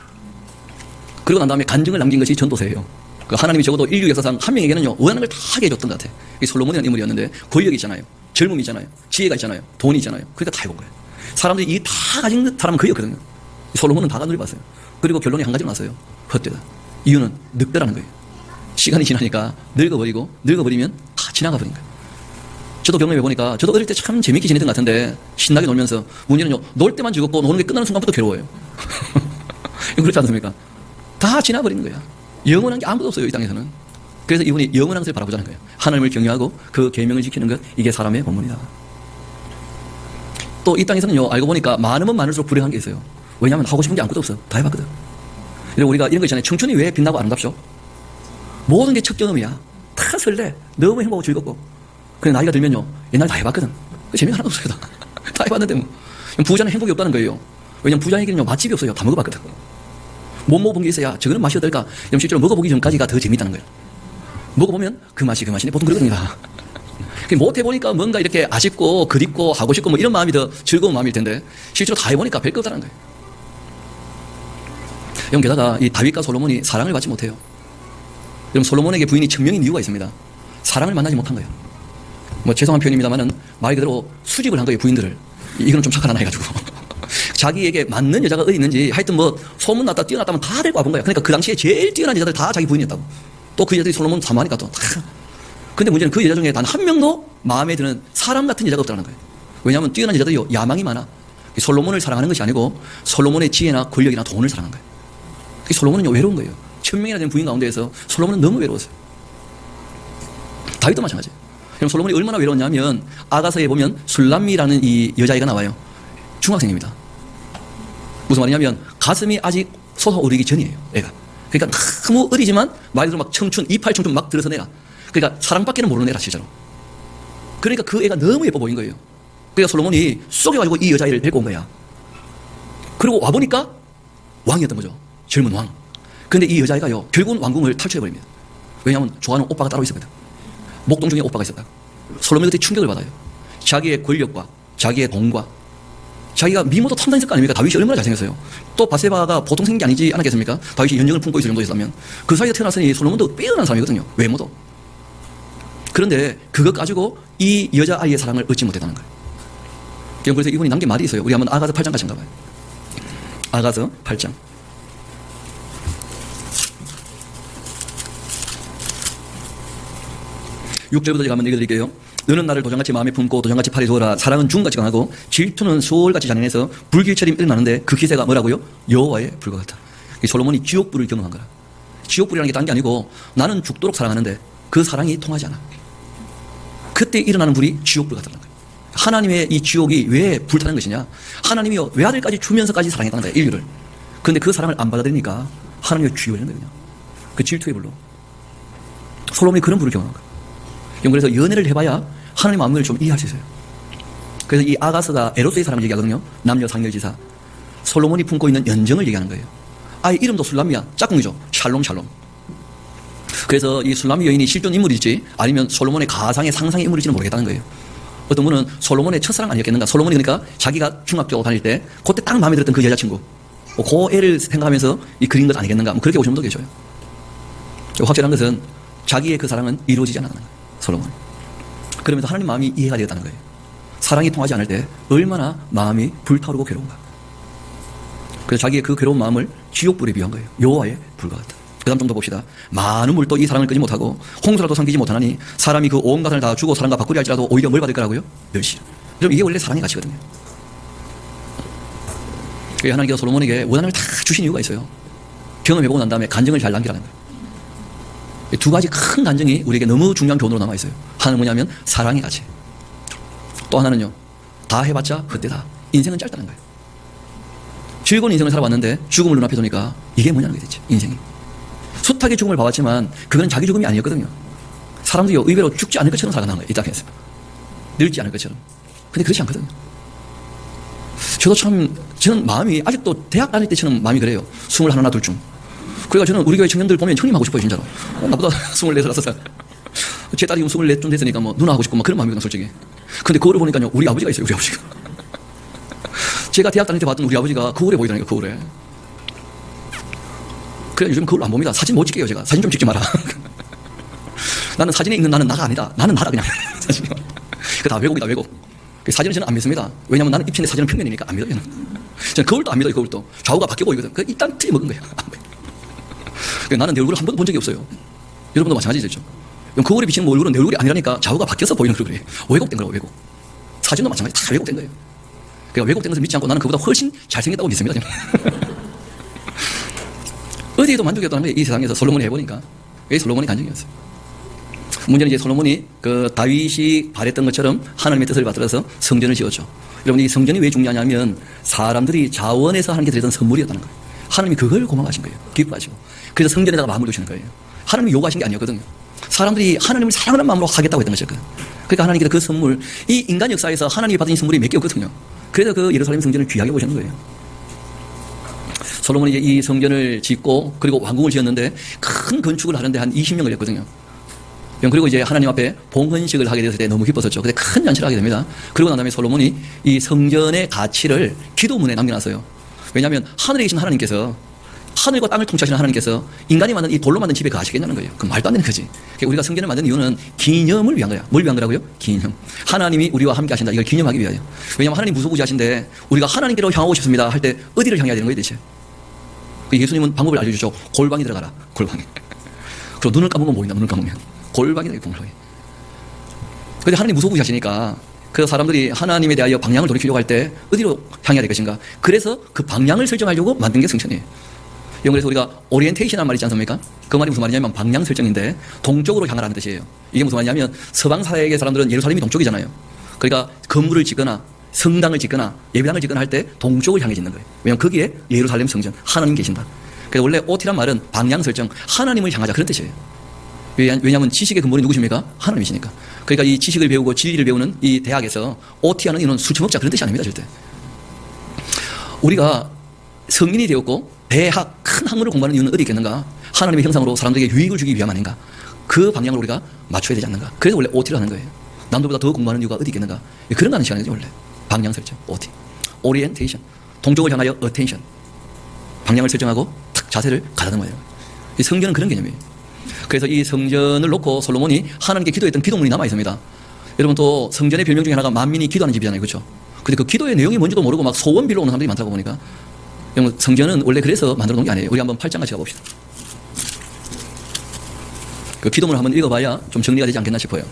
그리고 난 다음에 간증을 남긴 것이 전도서예요. 그 하나님이 적어도 인류 역사상 한 명에게는요 원하는 걸 다 하게 해줬던 것 같아요. 솔로몬이라는 인물이었는데 권력이 있잖아요. 젊음이 있잖아요. 지혜가 있잖아요. 돈이 있잖아요. 그러니까 다 해본 거예요. 사람들이 이 다 가진 사람은 거의 없거든요. 솔로몬은 다 가누려봤어요. 그리고 결론이 한 가지로 났어요. 헛되다. 이유는 늙더라는 거예요. 시간이 지나니까 늙어버리면 다 지나가 버린 거예요. 저도 경험해보니까 저도 어릴 때 참 재밌게 지내던 것 같은데 신나게 놀면서 문제는요 놀 때만 즐겁고 노는 게 끝나는 순간부터 괴로워요. 그렇지 않습니까? 다 지나버리는 거야. 영원한 게 아무것도 없어요, 이 땅에서는. 그래서 이분이 영원한 것을 바라보자는 거예요. 하나님을 경외하고 그 계명을 지키는 것, 이게 사람의 본분이다. 또 이 땅에서는요 알고 보니까 많으면 많을수록 불행한 게 있어요. 왜냐하면 하고 싶은 게 아무것도 없어. 다 해봤거든. 그리고 우리가 이런 거 있잖아요. 청춘이 왜 빛나고 아름답죠? 모든 게 첫 경험이야. 다 설레. 너무 행복하고 즐겁고. 근데 나이가 들면요 옛날 다 해봤거든. 재미가 하나도 없어요. 다 해봤는데 뭐. 부자는 행복이 없다는 거예요. 왜냐면 부자에게는요 맛집이 없어요. 다 먹어봤거든. 못 먹어본 게 있어야 저거는 맛이 어떨까? 실제로 먹어보기 전까지가 더 재밌다는 거예요. 먹어보면 그 맛이네. 보통 그러거든요. 못 해보니까 뭔가 이렇게 아쉽고 그립고 하고 싶고 뭐 이런 마음이 더 즐거운 마음일 텐데 실제로 다 해보니까 별거 없다는 거예요. 게다가 이 다윗과 솔로몬이 사랑을 받지 못해요. 그럼 솔로몬에게 부인이 1,000명인 이유가 있습니다. 사랑을 만나지 못한 거예요. 뭐 죄송한 표현입니다만은 말 그대로 수집을 한 거예요, 부인들을. 이거는 좀 착한 하나 해가지고. 자기에게 맞는 여자가 어디 있는지 하여튼 뭐 소문났다 뛰어났다면 다 데리고 와본 거야. 그러니까 그 당시에 제일 뛰어난 여자들 다 자기 부인이었다고. 또 그 여자들이 솔로몬 사모하니까 또 다. 근데 문제는 그 여자 중에 단 한 명도 마음에 드는 사람 같은 여자가 없다는 거예요. 왜냐하면 뛰어난 여자들이요 야망이 많아. 솔로몬을 사랑하는 것이 아니고 솔로몬의 지혜나 권력이나 돈을 사랑한 거예요. 솔로몬은요 외로운 거예요. 1,000명이나 되는 부인 가운데에서 솔로몬은 너무 외로웠어요. 다윗도 마찬가지예요. 그럼 솔로몬이 얼마나 외로웠냐면 아가서에 보면 술람미라는 이 여자애가 나와요. 중학생입니다. 무슨 말이냐면 가슴이 아직 솟아오르기 전이에요, 애가. 그러니까 너무 어리지만 말 그대로 막 청춘, 이팔 청춘 막 들어서 내라. 그러니까 사랑밖에는 모르는 애라, 실제로. 그러니까 그 애가 너무 예뻐 보인 거예요. 그러니까 솔로몬이 쏘겨가지고 이 여자애를 데리고 온 거야. 그리고 와보니까 왕이었던 거죠. 젊은 왕. 근데 이 여자애가요, 결국은 왕궁을 탈출해버립니다. 왜냐하면 좋아하는 오빠가 따로 있었거든. 목동 중에 오빠가 있었다. 솔로몬이 그때 충격을 받아요. 자기의 권력과 자기의 돈과 자기가 미모도 탐나했을 거 아닙니까? 다윗이 얼마나 잘생겼어요. 또 바세바가 보통 생긴 게 아니지 않았겠습니까? 다윗이 연정을 품고 있을 정도였다면 그 사이에 태어났으니 솔로몬도 빼어난 사람이거든요. 외모도. 그런데 그것 가지고 이 여자아이의 사랑을 얻지 못했다는 거예요. 그래서 이분이 남긴 말이 있어요. 우리 한번 아가서 8장 같이 한가 봐요. 아가서 8장. 6절부터 제가 한번 읽어드릴게요. 너는 나를 도장같이 마음에 품고 도장같이 팔에 두어라. 사랑은 중같이 강하고 질투는 수월같이 잔인해서 불길처럼 일어나는데 그 기세가 뭐라고요? 여호와의 불과 같다. 솔로몬이 지옥불을 경험한 거라. 지옥불이라는 게 딴 게 아니고 나는 죽도록 사랑하는데 그 사랑이 통하지 않아. 그때 일어나는 불이 지옥불 같다는 거예요. 하나님의 이 지옥이 왜 불타는 것이냐? 하나님이 외아들까지 주면서까지 사랑했다는 거예요, 인류를. 그런데 그 사랑을 안 받아들이니까 하나님의 주의가 되는 거예요. 그 질투의 불로. 솔로몬이 그런 불을 경험한 거예요. 그래서 연애를 해봐야 하나님 마음을 좀 이해할 수 있어요. 그래서 이 아가스가 에로스의 사람을 얘기하거든요. 남녀 상렬지사. 솔로몬이 품고 있는 연정을 얘기하는 거예요. 아예 이름도 술람이야. 짝꿍이죠. 샬롬. 그래서 이 술람이 여인이 실존 인물일지 아니면 솔로몬의 가상의 상상의 인물일지는 모르겠다는 거예요. 어떤 분은 솔로몬의 첫사랑 아니었겠는가. 솔로몬이 그러니까 자기가 중학교 다닐 때 그때 딱 마음에 들었던 그 여자친구 그 애를 생각하면서 이 그린 것 아니겠는가. 뭐 그렇게 보시는 분도 계셔요. 확실한 것은 자기의 그 사랑은 이루어지지 않았다는 거예요. 솔로몬. 그러면서 하나님 마음이 이해가 되었다는 거예요. 사랑이 통하지 않을 때 얼마나 마음이 불타오르고 괴로운가. 그래서 자기의 그 괴로운 마음을 지옥불에 비한 거예요. 여호와의 불과 같다. 그 다음 좀 더 봅시다. 많은 물도 이 사랑을 끄지 못하고 홍수라도 삼키지 못하나니 사람이 그 온 가산을 다 주고 사랑과 바꾸리 할지라도 오히려 뭘 받을 거라고요? 멸시. 그럼 이게 원래 사랑의 가치거든요. 하나님께서 솔로몬에게 원한을 다 주신 이유가 있어요. 경험해보고 난 다음에 간증을 잘 남기라는 거예요. 두 가지 큰 간증이 우리에게 너무 중요한 교훈으로 남아있어요. 하나는 뭐냐면 사랑의 가치. 또 하나는요. 다 해봤자 그때다. 인생은 짧다는 거예요. 즐거운 인생을 살아봤는데 죽음을 눈앞에 두니까 이게 뭐냐는 게 됐지. 인생이. 숱하게 죽음을 봐왔지만 그거는 자기 죽음이 아니었거든요. 사람들이 의외로 죽지 않을 것처럼 살아가는 거예요. 이 땅에서. 늙지 않을 것처럼. 근데 그렇지 않거든요. 저는 마음이 아직도 대학 다닐 때처럼 마음이 그래요. 21, 둘쯤. 그러니까 저는 우리 교회 청년들 보면 형님 하고 싶어요, 진짜로. 나보다 24살라서. 제 딸이 24쯤 됐으니까 뭐 누나 하고 싶고 막 그런 마음이거든, 솔직히. 근데 거울을 보니까요, 우리 아버지가 있어요, 우리 아버지가. 제가 대학 다닐 때 봤던 우리 아버지가 거울에 보이더라니까, 거울에. 그래, 요즘 거울 안 봅니다. 사진 못 찍게요, 제가. 사진 좀 찍지 마라. 나는 사진에 있는 나는 나가 아니다. 나는 나다, 그냥. 사진이. 그 다 왜곡이다, 왜곡. 사진은 저는 안 믿습니다. 왜냐면 나는 입천의 사진은 평면이니까 안 믿어요, 저는 거울도 안 믿어요, 거울도. 좌우가 바뀌어 보이거든. 그 일단 틀이 먹은 거야. 나는 내 얼굴을 한 번도 본 적이 없어요. 여러분도 마찬가지죠. 거울에 비치는 뭐 얼굴은 내 얼굴이 아니라니까 좌우가 바뀌어서 보이는 얼굴이에요. 왜곡된 거라고, 왜곡. 사진도 마찬가지, 다 왜곡된 거예요. 그러니까 왜곡된 것을 믿지 않고 나는 그보다 훨씬 잘생겼다고 믿습니다. 어디에도 만족이 없다는 거예요. 이 세상에서 솔로몬이 해보니까. 그게 솔로몬의 간증이었어요. 문제는 이제 솔로몬이 그 다윗이 바랬던 것처럼 하나님의 뜻을 받들어서 성전을 지었죠. 여러분, 이 성전이 왜 중요하냐면 사람들이 자원해서 하나님께 드렸던 선물이었다는 거예요. 하나님이 그걸 고마워하신 거예요. 기뻐하시고. 그래서 성전에다가 마음을 두시는 거예요. 하나님이 요구하신 게 아니었거든요. 사람들이 하나님을 사랑하는 마음으로 하겠다고 했던 것이었거든요. 그러니까 하나님께서 그 선물, 이 인간 역사에서 하나님이 받은 선물이 몇 개 없거든요. 그래서 그 예루살렘 성전을 귀하게 보시는 거예요. 솔로몬이 이제 이 성전을 짓고 그리고 왕궁을 지었는데 큰 건축을 하는데 한 20년 걸렸거든요. 그리고 이제 하나님 앞에 봉헌식을 하게 됐을 때 너무 기뻤었죠. 근데 큰 잔치를 하게 됩니다. 그리고 난 다음에 솔로몬이 이 성전의 가치를 기도문에 남겨놨어요. 왜냐하면 하늘에 계신 하나님께서, 하늘과 땅을 통치하시는 하나님께서 인간이 만든 이 돌로 만든 집에 가시겠냐는 거예요. 그 말도 안 되는 거지. 그러니까 우리가 성전을 만든 이유는 기념을 위한 거야. 뭘 위한 거라고요? 기념. 하나님이 우리와 함께 하신다. 이걸 기념하기 위하여. 왜냐하면 하나님 무소부지하신데 우리가 하나님께로 향하고 싶습니다 할 때 어디를 향해야 되는 거예요, 대체? 예수님은 방법을 알려주죠. 골방에 들어가라. 골방에. 그리고 눈을 감으면 보인다. 눈을 감으면. 골방이다. 골방에. 근데 하나님 무소부지하시니까 그 사람들이 하나님에 대하여 방향을 돌이키려고 할 때 어디로 향해야 될 것인가. 그래서 그 방향을 설정하려고 만든 게 성전이에요. 그래서 우리가 오리엔테이션이라는 말이 있지 않습니까? 그 말이 무슨 말이냐면 방향 설정인데 동쪽으로 향하라는 뜻이에요. 이게 무슨 말이냐면 서방 사회의 사람들은 예루살렘이 동쪽이잖아요. 그러니까 건물을 짓거나 성당을 짓거나 예배당을 짓거나 할 때 동쪽을 향해 짓는 거예요. 왜냐하면 거기에 예루살렘 성전, 하나님 계신다. 그래서 원래 OT란 말은 방향 설정, 하나님을 향하자 그런 뜻이에요. 왜냐하면 지식의 근본이 누구십니까? 하나님이시니까. 그러니까 이 지식을 배우고 진리를 배우는 이 대학에서 OT하는 이는 술 처먹자 그런 뜻이 아닙니다. 절대. 우리가 성인이 되었고 대학, 큰 학문을 공부하는 이유는 어디 있겠는가? 하나님의 형상으로 사람들에게 유익을 주기 위함 아닌가? 그 방향을 우리가 맞춰야 되지 않는가? 그래서 원래 OT를 하는 거예요. 남들보다 더 공부하는 이유가 어디 있겠는가? 그런 거 하는 시간이죠, 원래. 방향 설정, OT. 오리엔테이션. 동쪽을 향하여 어텐션. 방향을 설정하고 탁 자세를 가다듬어야 돼요. 이 성전은 그런 개념이에요. 그래서 이 성전을 놓고 솔로몬이 하나님께 기도했던 기도문이 남아 있습니다. 여러분 또 성전의 별명 중에 하나가 만민이 기도하는 집이잖아요. 그렇죠? 근데 그 기도의 내용이 뭔지도 모르고 막 소원 빌러 오는 사람들이 많다고 보니까 성전은 원래 그래서 만들어 놓은 게 아니에요. 우리 한번 8장 같이 가봅시다. 그 기도문을 한번 읽어봐야 좀 정리가 되지 않겠나 싶어요.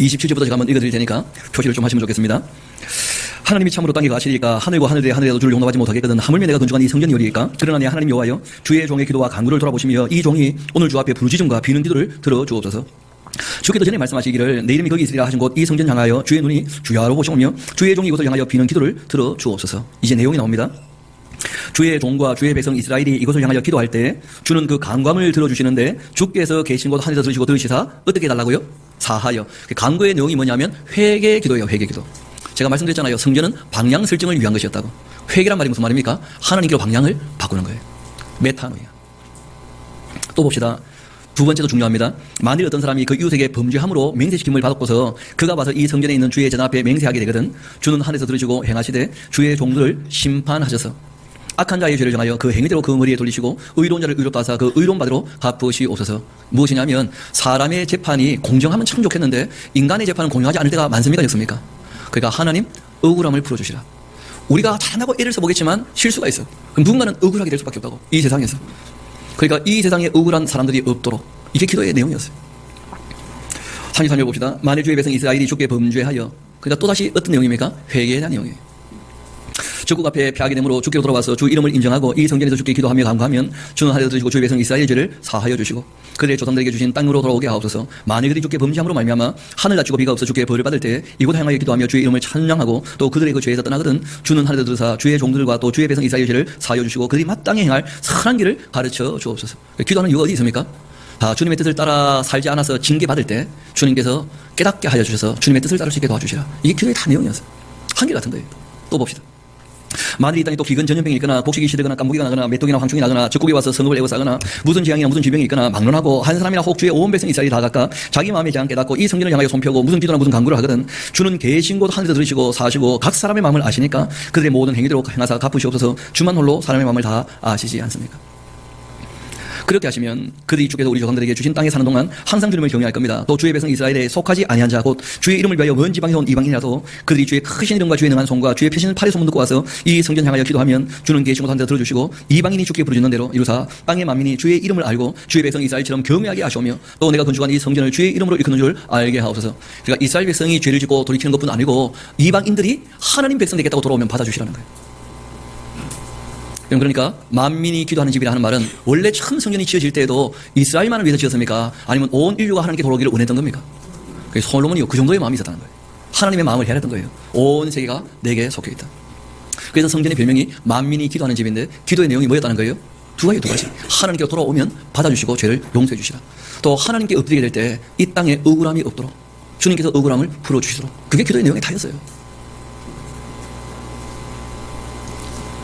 27절부터 제가 한번 읽어드릴 테니까 표시를 좀 하시면 좋겠습니다. 하나님이 참으로 땅에 가시리까 하늘과 하늘에도 주를 용납하지 못하겠거든 하물며 내가 건축한 이 성전이 어디일까? 그러나 내 하나님 여호와여 주의 종의 기도와 간구를 돌아보시며 이 종이 오늘 주 앞에 부르짖음과 비는 기도를 들어주옵소서. 주께서 전에 말씀하시기를 내 이름이 거기 있으리라 하신 곳 이 성전 향하여 주의 눈이 주야로 보시오며 주의 종이 이곳을 향하여 비는 기도를 들어주옵소서. 이제 내용이 나옵니다. 주의 종과 주의 백성 이스라엘이 이곳을 향하여 기도할 때 주는 그 간구함을 들어주시는데 주께서 계신 곳 하늘에서 들으시고 들으시사 어떻게 해달라고요? 사하여. 간구의 내용이 뭐냐면 회개 기도예요. 회개 기도. 제가 말씀드렸잖아요. 성전은 방향 설정을 위한 것이었다고. 회개란 말이 무슨 말입니까? 하나님께로 방향을 바꾸는 거예요. 메타노야. 또 봅시다. 두 번째도 중요합니다. 만일 어떤 사람이 그 이웃에게 범죄함으로 맹세시킴을 받았고서 그가 와서 이 성전에 있는 주의 전 앞에 맹세하게 되거든 주는 하늘에서 들으시고 행하시되 주의 종들을 심판하셔서 악한 자의 죄를 정하여 그 행위대로 그 머리에 돌리시고 의로운 자를 의롭다 하사 그 의로운 바대로 갚으시옵소서. 무엇이냐면 사람의 재판이 공정하면 참 좋겠는데 인간의 재판은 공정하지 않을 때가 많습니까? 적습니까? 그러니까 하나님 억울함을 풀어주시라. 우리가 잘한다고 애를 써보겠지만 실수가 있어. 그럼 누군가는 억울하게 될 수밖에 없다고. 이 세상에서. 그러니까 이 세상에 억울한 사람들이 없도록. 이게 기도의 내용이었어요. 33절 봅시다. 만일 주의 백성 이스라엘이 주께 범죄하여. 그러니까 또다시 어떤 내용입니까? 회개에 대한 내용이에요. 적국 앞에 패하게 되므로 주께로 돌아와서 주 이름을 인정하고 이 성전에서 주께 기도하며 간구하면 주는 하늘에서 들으시고 주의 백성 이스라엘의 죄를 사하여 주시고 그들의 조상들에게 주신 땅으로 돌아오게 하옵소서. 만일 그들이 주께 범죄함으로 말미암아 하늘 닫히고 비가 없어 주께 벌을 받을 때 이곳 향하여 기도하며 주의 이름을 찬양하고 또 그들의 그 죄에서 떠나거든 주는 하늘에서 들으사 주의 종들과 또 주의 백성 이스라엘의 죄를 사하여 주시고 그들이 마땅히 행할 선한 길을 가르쳐 주옵소서. 기도하는 이유가 어디 있습니까? 주님의 뜻을 따라 살지 않아서 징계받을 때 주님께서 깨닫게 하여 주셔서 주님의 뜻을 따를 수 있게 도와주시라. 이게 기도의 다 내용이었어요. 한결 같은 거예요. 또 봅시다. 만일 이 땅에 또 기근 전염병이 있거나 곡식이 시들거나 깐부기가 나거나 메뚜기나 황충이 나거나 적국이 와서 성읍을 에워싸거나 무슨 재앙이나 무슨 질병이 있거나 막론하고 한 사람이나 혹 주의 온 백성 이스라엘이 다 각각 자기 마음의 재앙 깨닫고 이 성전을 향하여 손펴고 무슨 기도나 무슨 간구를 하거든 주는 계신 곳 하늘에서 들으시고 사시고 각 사람의 마음을 아시니까 그들의 모든 행위대로 행하사 갚으시옵소서. 주만 홀로 사람의 마음을 다 아시지 않습니까? 그렇게 하시면 그들이 주께서 우리 조상들에게 주신 땅에 사는 동안 항상 주님을 경외할 겁니다. 또 주의 백성 이스라엘에 속하지 아니한 자 곧 주의 이름을 위하여 먼 지방에서 온 이방인이라도 그들이 주의 크신 이름과 주의 능한 손과 주의 펴신 팔의 소문 듣고 와서 이 성전 향하여 기도하면 주는 계신 곳 하늘에서 들어주시고 이방인이 주께 부르짖는 대로 이루사 땅의 만민이 주의 이름을 알고 주의 백성 이스라엘처럼 경외하게 하시오며 또 내가 건축한 이 성전을 주의 이름으로 일컫는 줄 알게 하옵소서. 그러니까 이스라엘 백성이 죄를 짓고 돌이키는 것뿐 아니고 이방인들이 하나님 백성 되겠다고 돌아오면 받아주시라는 거예요. 그러니까 만민이 기도하는 집이라 하는 말은 원래 처음 성전이 지어질 때에도 이스라엘만을 위해서 지었습니까? 아니면 온 인류가 하나님께 돌아오기를 원했던 겁니까? 솔로몬이 그 정도의 마음이 있었다는 거예요. 하나님의 마음을 헤아렸던 거예요. 온 세계가 내게 속해 있다. 그래서 성전의 별명이 만민이 기도하는 집인데 기도의 내용이 뭐였다는 거예요? 두 가지. 하나님께 돌아오면 받아주시고 죄를 용서해 주시라. 또 하나님께 엎드리게 될 때 이 땅에 억울함이 없도록 주님께서 억울함을 풀어주시도록. 그게 기도의 내용이 다였어요.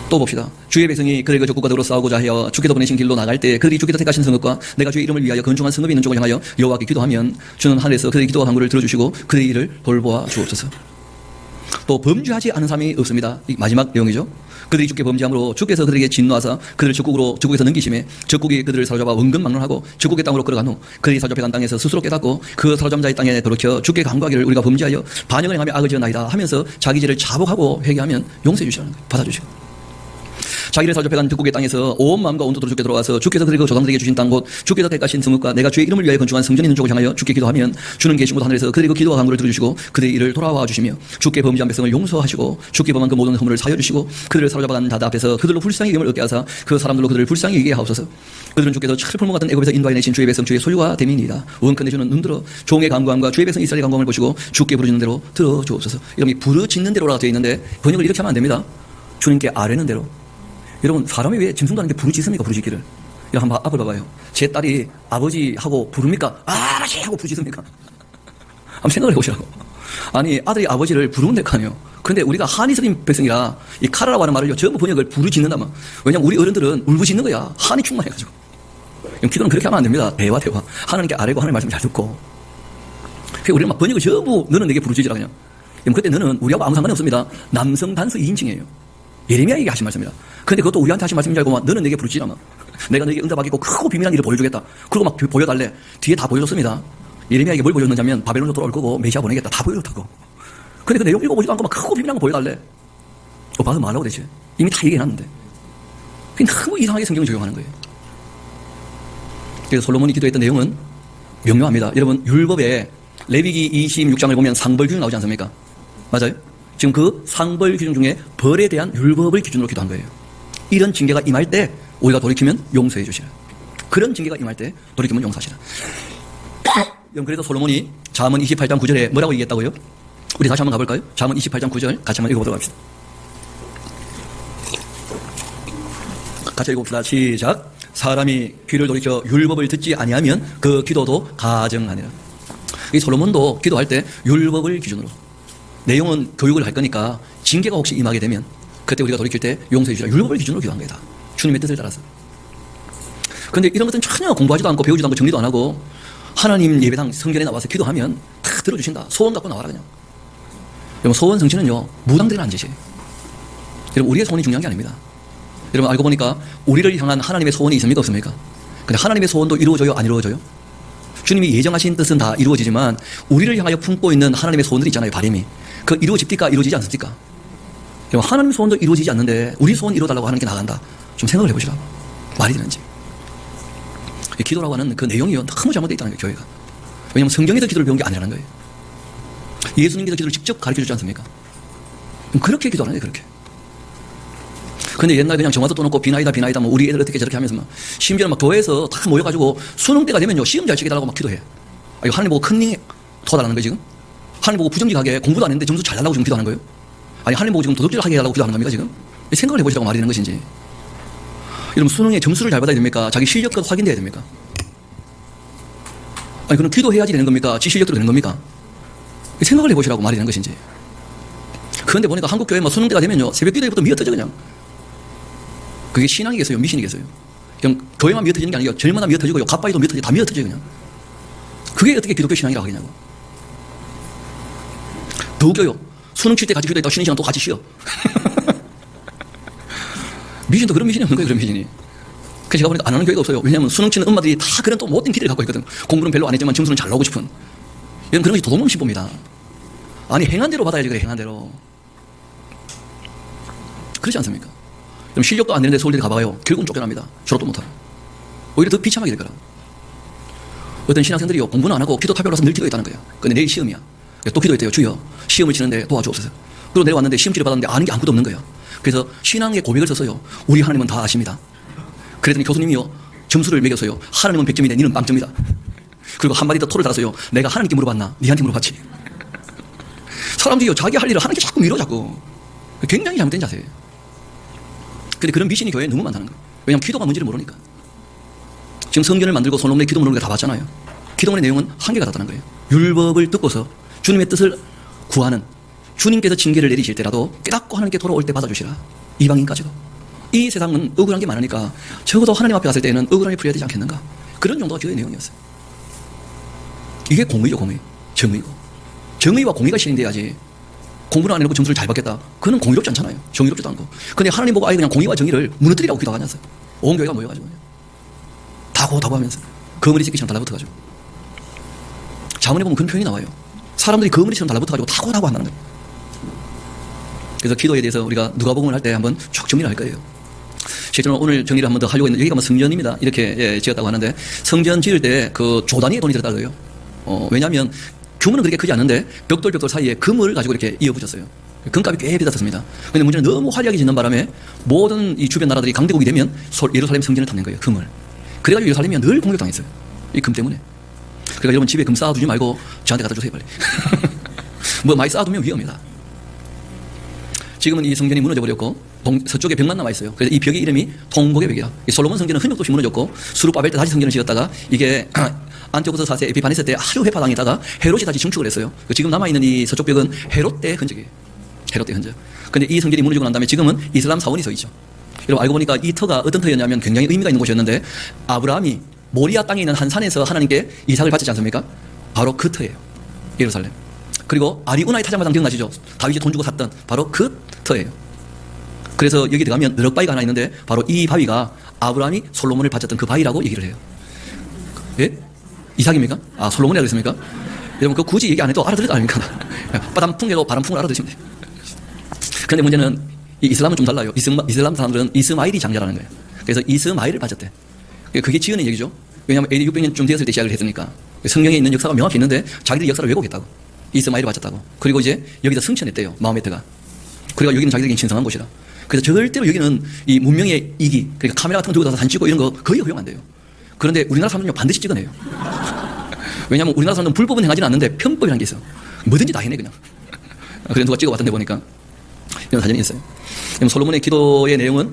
또 봅시다. 주의 백성이 그들의 적국과 더불어 싸우고자 하여 주께서 보내신 길로 나갈 때 그들이 주께서 택하신 성읍과 내가 주의 이름을 위하여 건축한 성읍이 있는 쪽을 향하여 여호와께 기도하면 주는 하늘에서 그들의 기도와 간구를 들어주시고 그들의 일을 돌보아 주옵소서. 또 범죄하지 않은 사람이 없습니다. 이 마지막 내용이죠. 그들이 주께 범죄함으로 주께서 그들에게 진노하사 그들을 적국에서 넘기심에 적국이 그들을 사로잡아 원근 막론하고 적국의 땅으로 끌어간 후 그들이 사로잡혀간 땅에서 스스로 깨닫고 그 사로잡은 자의 땅에 돌이켜 주께 간구하기를 우리가 범죄하여 반역을 행하며 악을 지었나이다 하면서 자기 죄를 자복하고 회개하면 용서해 주시라는 거예요. 받아주시고. 자기를 사로잡혀간 적국의 땅에서 온 마음과 온 뜻으로 주께 들어와서 주께서 그리고 조상들에게 주신 땅 곧 주께서 택하신 성읍과 내가 주의 이름을 위하여 건축한 성전이 있는 쪽을 향하여 주께 기도하면 주는 계신 곳 하늘에서 그들의 그 기도와 간구를 들어주시고 그들의 일을 돌아와 주시며 주께 범죄한 백성을 용서하시고 주께 범한 그 모든 허물을 사여 주시고 그들을 사로잡아간 자들 앞에서 그들로 불쌍히 여김을 얻게 하사 그 사람들로 그들을 불쌍히 여기게 하옵소서. 그들은 주께서 철풀무 같은 애굽에서 인도하여 내신 주의 백성 주의 소유와 대민이다. 원컨대 주는 눈들어 종의 간구함과 주의 백성 이스라엘의 간구함을 보시고 주께 부르짖는 대로 들어주옵소서. 이름이 부르짖는 대로라고 되어 있는데 번역을 이렇게 하면 안 됩니다. 주님께 아뢰는 대로. 여러분 사람이 왜 짐승도 아닌데 부르짖습니까? 부르짖기를. 이거 한번 앞을 봐봐요. 제 딸이 아버지하고 부릅니까? 아버지 하고 부르짖습니까? 한번 생각을 해보시라고. 아니 아들이 아버지를 부르면 될 거 아니에요. 근데 우리가 한이스림 백성이라 이 카라라고 하는 말을요 전부 번역을 부르짖는다면 왜냐면 우리 어른들은 울부짖는 거야. 한이 충만해가지고. 기도는 그렇게 하면 안 됩니다. 대화. 하나님께 아뢰고 하나님 말씀 잘 듣고. 그러니까 우리는 막 번역을 전부 너는 내게 부르짖으라 그냥. 그때 너는 우리하고 아무 상관이 없습니다. 남성 단수 2인칭이에요. 예레미야에게 하신 말씀이다. 근데 그것도 우리한테 하신 말씀인 줄 알고 막 너는 내게 부르짖으라 막. 내가 너에게 응답하겠고 크고 비밀한 일을 보여주겠다. 그리고 막 보여달래. 뒤에 다 보여줬습니다. 예레미야에게 뭘 보여줬는지 하면 바벨론으로 돌아올 거고 메시아 보내겠다. 다 보여줬다고. 근데 그 내용 읽어보지도 않고 막 크고 비밀한 거 보여달래. 봐서 말라고 대체. 이미 다 얘기해놨는데. 그냥 너무 이상하게 성경을 적용하는 거예요. 그래서 솔로몬이 기도했던 내용은 명료합니다. 여러분 율법에 레위기 26장을 보면 상벌 규정 나오지 않습니까? 맞아요? 지금 그 상벌 규정 중에 벌에 대한 율법을 기준으로 기도한 거예요. 이런 징계가 임할 때 우리가 돌이키면 용서해 주시라. 그런 징계가 임할 때 돌이키면 용서하시라. 그래서 솔로몬이 잠언 28장 9절에 뭐라고 얘기했다고요? 우리 다시 한번 가볼까요? 잠언 28장 9절 같이 한번 읽어보도록 합시다. 같이 읽어봅시다. 시작. 사람이 귀를 돌이켜 율법을 듣지 아니하면 그 기도도 가증하니라. 이 솔로몬도 기도할 때 율법을 기준으로, 내용은 교육을 할 거니까 징계가 혹시 임하게 되면 그때 우리가 돌이킬 때 용서해 주시라. 율법을 기준으로 기도한 거다. 주님의 뜻을 따라서. 그런데 이런 것은 전혀 공부하지도 않고 배우지도 않고 정리도 안 하고 하나님 예배당 성전에 나와서 기도하면 다 들어주신다. 소원 갖고 나와라 그냥. 여러분, 소원 성취는요 무당들은 안 되세요. 여러분, 우리의 소원이 중요한 게 아닙니다. 여러분, 알고 보니까 우리를 향한 하나님의 소원이 있습니까 없습니까? 근데 하나님의 소원도 이루어져요 안 이루어져요? 주님이 예정하신 뜻은 다 이루어지지만 우리를 향하여 품고 있는 하나님의 소원들이 있잖아요. 바람이. 그 이루어집니까 이루어지지 않습니까? 여러분, 하나님의 소원도 이루어지지 않는데 우리 소원 이루어달라고 하는 게 나간다. 좀 생각을 해보시라고. 말이 되는지. 기도라고 하는 그 내용이 너무 잘못되어 있다는 거예요. 교회가. 왜냐하면 성경에서 기도를 배운 게 아니라는 거예요. 예수님께서 기도를 직접 가르쳐주지 않습니까? 그렇게 기도하는 거예요. 그렇게. 근데 옛날 그냥 정화도 떠놓고 비나이다 뭐 우리 애들 어떻게 저렇게 하면서 막 심지어 막 교회에서 다 모여가지고 수능 때가 되면요 시험 잘 치게 달라고 막 기도해. 이거 하나님 보고 큰닝 도와달라는 거예요 지금? 하나님 보고 부정직하게 공부도 안 했는데 점수 잘 달라고 지금 기도하는 거예요? 아니 하나님 보고 지금 도둑질하게 해달라고 기도하는 겁니까 지금? 생각을 해보시라고 말이 되는 것인지. 여러분, 수능에 점수를 잘 받아야 됩니까? 자기 실력도 확인돼야 됩니까? 아니 그럼 기도해야지 되는 겁니까? 지 실력대로 되는 겁니까? 생각을 해보시라고 말이 되는 것인지. 그런데 보니까 한국 교회 뭐 수능 때가 되면요 새벽 기도회부터 미어터져 그냥. 그게 신앙이겠어요? 미신이겠어요? 그냥 교회만 미어터지는 게 아니고 절마다 미어터지고요. 갓바위도 미어터지고 다 미어터져요 그냥. 그게 어떻게 기독교 신앙이라고 하겠냐고. 더 웃겨요. 수능 칠 때 같이 기도했다가 쉬는 시간 또 같이 쉬어. 미신도 그런 미신이 없는 거예요. 그런 미신이. 그래서 제가 보니까 안 하는 교회가 없어요. 왜냐하면 수능 치는 엄마들이 다 그런 또 못된 기대를 갖고 있거든. 공부는 별로 안 했지만 점수는 잘 나오고 싶은. 이런 그런 것이 도둑놈 신봅니다. 아니 행한 대로 받아야지 그래. 행한 대로. 그렇지 않습니까? 그럼 실력도 안 되는데 서울대 가봐요. 결국은 쫓겨납니다. 졸업도 못하고. 오히려 더 비참하게 될 거라. 어떤 신학생들이요 공부는 안 하고 기도 타벽을 와서 늘 기도했다는 거야. 근데 내일 시험이야. 또 기도했대요. 주여 시험을 치는데 도와주옵소서. 그리고 내려왔는데 시험지를 받았는데 아는 게 아무것도 없는 거야. 그래서 신앙의 고백을 썼어요. 우리 하나님은 다 아십니다. 그랬더니 교수님이요 점수를 매겼어요. 하나님은 100점인데 니는 빵점이다. 그리고 한마디 더 토를 달았어요. 내가 하나님께 물어봤나? 니한테 물어봤지. 사람들이요 자기 할 일을 하나님께 자꾸 밀어 자꾸. 굉장히 잘못된 자세예요. 근데 그런 미신이 교회에 너무 많다는 거예요. 왜냐하면 기도가 뭔지를 모르니까. 지금 성전을 만들고 솔로몬의 기도문을 다 봤잖아요. 기도문의 내용은 한계가 닿다는 거예요. 율법을 듣고서 주님의 뜻을 구하는, 주님께서 징계를 내리실 때라도 깨닫고 하나님께 돌아올 때 받아주시라. 이방인까지도. 이 세상은 억울한 게 많으니까 적어도 하나님 앞에 갔을 때는 억울함이 풀려야 되지 않겠는가. 그런 정도가 기도의 내용이었어요. 이게 공의죠. 공의. 정의고. 정의와 공의가 실행돼야지 공부를 안 해놓고 점수를 잘 받겠다. 그건 공의롭지 않잖아요. 정의롭지도 않고. 근데 하나님 보고 아예 그냥 공의와 정의를 무너뜨리라고 기도하냐어요. 온 교회가 모여가지고 다고 하면서 거머리 새끼처럼 달라붙어가지고. 자문에 보면 그런 표현이 나와요. 사람들이 거머리처럼 달라붙어가지고 다고 한다는 거예요. 그래서 기도에 대해서 우리가 누가복음을 할 때 한번 쭉 정리를 할 거예요. 실제로 오늘 정리를 한번 더 하려고 했는데 여기가 뭐 성전입니다. 이렇게 지었다고 하는데 성전 지을 때 그 조단위의 돈이 들었다고 해요. 왜냐하면 규모는 그렇게 크지 않는데 벽돌 사이에 금을 가지고 이렇게 이어붙였어요. 금값이 꽤 비쌌습니다. 그런데 문제는 너무 화려하게 짓는 바람에 모든 이 주변 나라들이 강대국이 되면 예루살렘 성전을 닫는 거예요. 금을. 그래가지고 예루살렘이 늘 공격당했어요. 이 금 때문에. 그러니까 여러분 집에 금 쌓아두지 말고 저한테 갖다 주세요 빨리. 뭐 많이 쌓아두면 위험합니다. 지금은 이 성전이 무너져버렸고 서쪽에 벽만 남아있어요. 그래서 이 벽의 이름이 통곡의 벽이라. 이 솔로몬 성전은 흔적도 없이 무너졌고 수르바벨 때 다시 성전을 지었다가 이게 안티오코스 4세 에피파네스 때 아주 회파당했다가 헤롯이 다시 증축을 했어요. 지금 남아있는 이 서쪽 벽은 헤롯 때 흔적이에요. 헤롯 때 흔적. 근데 이 성전이 무너지고 난 다음에 지금은 이슬람 사원이 서 있죠. 여러분 알고 보니까 이 터가 어떤 터였냐면 굉장히 의미가 있는 곳이었는데 아브라함이 모리아 땅에 있는 한 산에서 하나님께 이삭을 바쳤지 않습니까? 바로 그 터예요. 예루살렘. 그리고 아리우나의 타작마당 기억나시죠? 다윗이 돈 주고 샀던 바로 그 터예요. 그래서 여기 들어가면 느럭바위가 하나 있는데 바로 이 바위가 아브라함이 솔로몬을 바쳤던 그 바위라고 얘기를 해요. 예? 이삭입니까? 아 솔로몬이라고 했습니까? 여러분 그 굳이 얘기 안 해도 알아들을 거 아닙니까? 바람풍에도 바람풍을 알아들으시면 돼요. 그런데 문제는 이 이슬람은 좀 달라요. 이슬람 사람들은 이스마일이 장자라는 거예요. 그래서 이스마일을 바쳤대. 그게 지어낸 얘기죠. 왜냐하면 AD 600년쯤 되었을 때 시작을 했으니까. 성경에 있는 역사가 명확히 있는데 자기들이 역사를 왜곡했다고. 이스마엘을 바쳤다고. 그리고 이제 여기다 승천했대요. 마호메트가. 그러니까 여기는 자기들에게 신성한 곳이라. 그래서 절대로 여기는 이 문명의 이기, 그러니까 카메라 같은 거 들고 가서 사진 찍고 이런 거 거의 허용 안 돼요. 그런데 우리나라 사람들은요 반드시 찍어내요. 왜냐하면 우리나라 사람들은 불법은 행하지는 않는데 편법이라는 게 있어. 뭐든지 다 해내 그냥. 그래서 누가 찍어봤던데 보니까 이런 사진이 있어요. 솔로몬의 기도의 내용은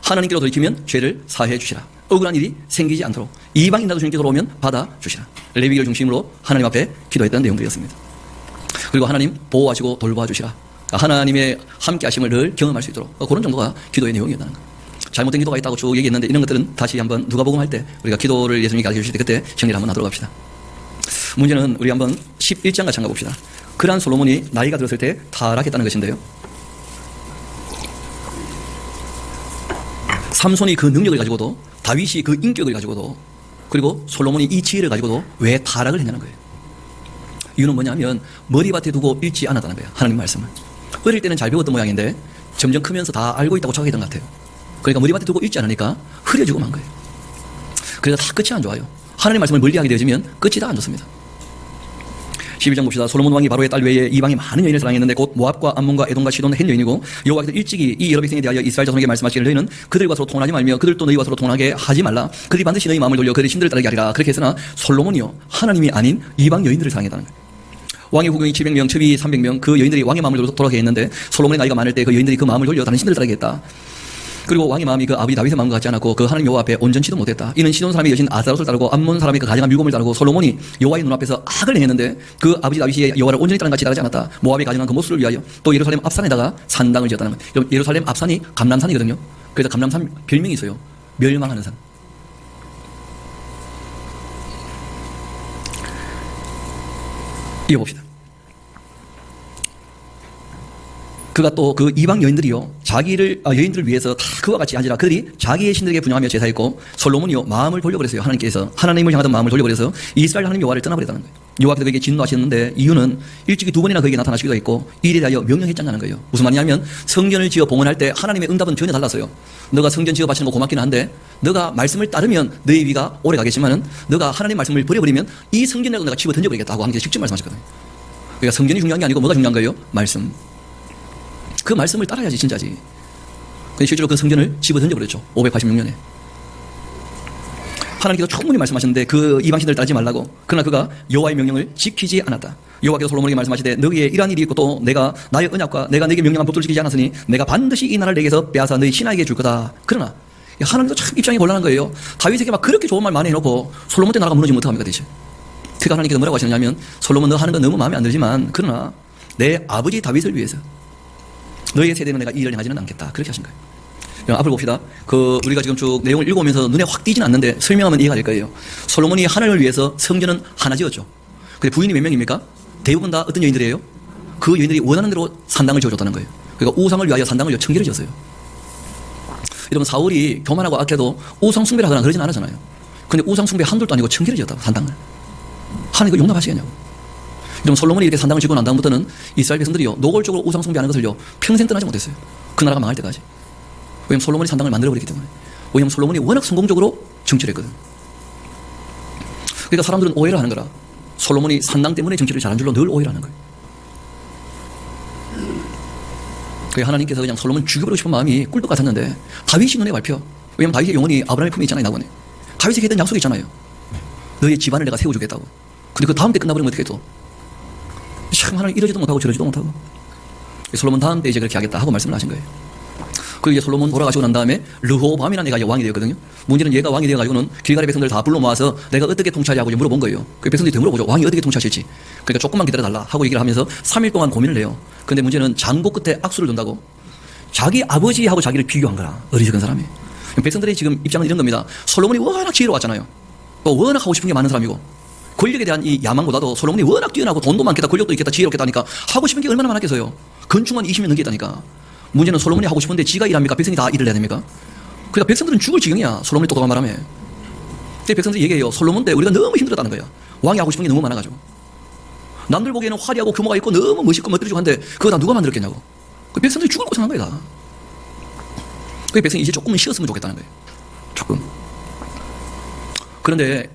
하나님께로 돌이키면 죄를 사해 주시라. 억울한 일이 생기지 않도록 이방인이라도 주님께로 오면 받아 주시라. 레위기를 중심으로 하나님 앞에 기도했던 내용들이었습니다. 그리고 하나님 보호하시고 돌봐 주시라. 하나님의 함께 하심을 늘 경험할 수 있도록 그런 정도가 기도의 내용이었다는 거예요. 잘못된 기도가 있다고 쭉 얘기했는데 이런 것들은 다시 한번 누가복음 할 때 우리가 기도를 예수님이 가르쳐 주실 때 그때 정리를 한번 하도록 합시다. 문제는 우리 한번 11장 같이 한번 봅시다. 그러한 솔로몬이 나이가 들었을 때 타락했다는 것인데요. 삼손이 그 능력을 가지고도 다윗이 그 인격을 가지고도 그리고 솔로몬이 이 지혜를 가지고도 왜 타락을 했냐는 거예요. 이유는 뭐냐면 머리밭에 두고 읽지 않았다는 거예요. 하나님 말씀을. 어릴 때는 잘 배웠던 모양인데 점점 크면서 다 알고 있다고 착각했던 것 같아요. 그러니까 머리밭에 두고 읽지 않으니까 흐려지고 만 거예요. 그래서 다 끝이 안 좋아요. 하나님 말씀을 멀리하게 되어지면 끝이 다 안 좋습니다. 11장 봅시다. 솔로몬 왕이 바로의 딸 외에 이방의 많은 여인을 사랑했는데 곧 모압과 암몬과 에돔과 시돈 헨 여인이고 여호와께서 일찍이 이 여러 백성에 대하여 이스라엘 자손에게 말씀하시기를 너희는 그들과 서로 통하지 말며 그들도 너희와 서로 통하게 하지 말라. 그들이 반드시 너희 마음을 돌려 그들의 신들을 따르게 하리라. 그렇게 했으나 솔로몬이요 하나님이 아닌 이방 여인들을 사랑했다는 거예요. 왕의 후궁이 700명, 첩이 300명 그 여인들이 왕의 마음을 돌아가게 했는데 솔로몬의 나이가 많을 때 그 여인들이 그 마음을 돌려 다른 신들을 따르게 했다. 그리고 왕의 마음이 그 아버지 다윗의 마음과 같지 않았고 그 하나님 여호와 앞에 온전치도 못했다. 이는 시돈 사람의 여신 아스타롯을 따르고 암몬 사람의 그 가증한 뮤곰을 따르고 솔로몬이 여호와의 눈앞에서 악을 행했는데 그 아버지 다윗이 여호와를 온전히 따른 같이 따르지 않았다. 모압의 가증한 그 모습을 위하여 또 예루살렘 앞산에다가 산당을 지었다는 거예요. 예루살렘 앞산이 감람산이거든요. 그래서 감람산 별명이 있어요. 멸망하는 산. 이어봅시다. 그가 또 그 이방 여인들이요 여인들을 위해서 다 그와 같이 하지라. 그들이 자기의 신들에게 분양하며 제사했고 솔로몬이요 마음을 돌려버렸어요. 하나님께서 하나님을 향하던 마음을 돌려버려서 이스라엘 하나님 여호와를 떠나버렸다는 거예요. 여호와께서 그에게 진노하셨는데 이유는 일찍이 2번이나 그에게 나타나시기도 했고 이 일에 대하여 명령했잖아는 거예요. 무슨 말이냐면 성전을 지어 봉헌할 때 하나님의 응답은 전혀 달랐어요. 너가 성전 지어 바치는 거 고맙기는 한데 너가 말씀을 따르면 너의 위가 오래 가겠지만은 너가 하나님 말씀을 버려버리면 이 성전이라도 내가 집어 던져버리겠다고 하나님께서 직접 말씀하셨거든요. 그러니까 성전이 중요한 게 아니고 뭐가 중요한 거예요? 말씀. 그 말씀을 따라야지 진짜지. 근데 실제로 그 성전을 집어 던져버렸죠. 586년에. 하나님께서 충분히 말씀하셨는데 그 이방신들을 따르지 말라고. 그러나 그가 여호와의 명령을 지키지 않았다. 여호와께서 솔로몬에게 말씀하시되 너희의 이러한 일이 있고 또 내가 나의 언약과 내가 네게 명령한 법도를 지키지 않았으니 내가 반드시 이 나라를 내게서 빼앗아 너희 신하에게 줄 거다. 그러나 하나님도 참 입장이 곤란한 거예요. 다윗에게 막 그렇게 좋은 말 많이 해놓고 솔로몬 때 나라가 무너지면 어떡합니까 대체. 그러니까 하나님께서 뭐라고 하시느냐면 솔로몬 너 하는 건 너무 마음에 안 들지만 그러나 내 아버지 다윗을 위해서 너희의 세대는 내가 이 일을 행하지는 않겠다. 그렇게 하신 거예요. 앞을 봅시다. 우리가 지금 쭉 내용을 읽어오면서 눈에 확 띄지는 않는데 설명하면 이해가 될 거예요. 솔로몬이 하나님을 위해서 성전은 하나 지었죠. 근데 부인이 몇 명입니까? 대부분 다 어떤 여인들이에요? 그 여인들이 원하는 대로 산당을 지어줬다는 거예요. 그러니까 우상을 위하여 산당을 1000개를 지었어요. 여러분 사울이 교만하고 악해도 우상 숭배를 하거나 그러진 않았잖아요. 근데 우상 숭배 한둘도 아니고 1000개를 지었다고 산당을. 하나님 이거 용납하시겠냐고. 그럼 솔로몬이 이렇게 산당을 지고 난 다음부터는 이스라엘 백성들이요 노골적으로 우상 숭배하는 것을요 평생 떠나지 못했어요. 그 나라가 망할 때까지. 왜냐하면 솔로몬이 산당을 만들어버렸기 때문에. 왜냐하면 솔로몬이 워낙 성공적으로 정치를 했거든. 그러니까 사람들은 오해를 하는 거라. 솔로몬이 산당 때문에 정치를 잘한 줄로 늘 오해를 하는 거예요. 그러니까 하나님께서 그냥 솔로몬 죽여버리고 싶은 마음이 꿀떡 같았는데 다윗이 눈에 밟혀. 왜냐하면 다윗의 영혼이 아브라함의 품에 있잖아요. 나보네. 다윗에게 했던 약속이 있잖아요. 너의 집안을 내가 세워주겠다고. 근데 그 다음 때 끝나버리면 어떻게 또. 참 하나님 이러지도 못하고 저러지도 못하고 솔로몬 다음 때 이제 그렇게 하겠다 하고 말씀을 하신 거예요. 그리고 이제 솔로몬 돌아가시고 난 다음에 르호밤이라는 애가 왕이 되었거든요. 문제는 얘가 왕이 되어가지고는 길갈의 백성들 다 불러 모아서 내가 어떻게 통치하냐고 물어본 거예요. 그 백성들이 되물어보죠. 왕이 어떻게 통치하실지. 그러니까 조금만 기다려달라 하고 얘기를 하면서 3일 동안 고민을 해요. 근데 문제는 장고 끝에 악수를 둔다고 자기 아버지하고 자기를 비교한 거라. 어리석은 사람이. 백성들의 지금 입장은 이런 겁니다. 솔로몬이 워낙 지혜로웠잖아요. 또 워낙 하고 싶은 게 많은 사람이고 권력에 대한 이 야망보다도 솔로몬이 워낙 뛰어나고 돈도 많겠다, 권력도 있겠다, 지혜롭겠다 하니까 하고 싶은 게 얼마나 많았겠어요. 건축만 20년 넘겠다니까. 문제는 솔로몬이 하고 싶은데 지가 일합니까? 백성이 다 일을 해야 됩니까? 그러니까 백성들은 죽을 지경이야. 솔로몬이 똑똑한 바람에. 근데 백성들이 얘기해요. 솔로몬 때 우리가 너무 힘들었다는 거야. 왕이 하고 싶은 게 너무 많아가지고. 남들 보기에는 화려하고 규모가 있고 너무 멋있고 멋들어지고 한데 그거 다 누가 만들었겠냐고. 그 백성들이 죽을 고생한 거야 다. 그 백성이 이제 조금은 쉬었으면 좋겠다는 거예요. 조금. 그런데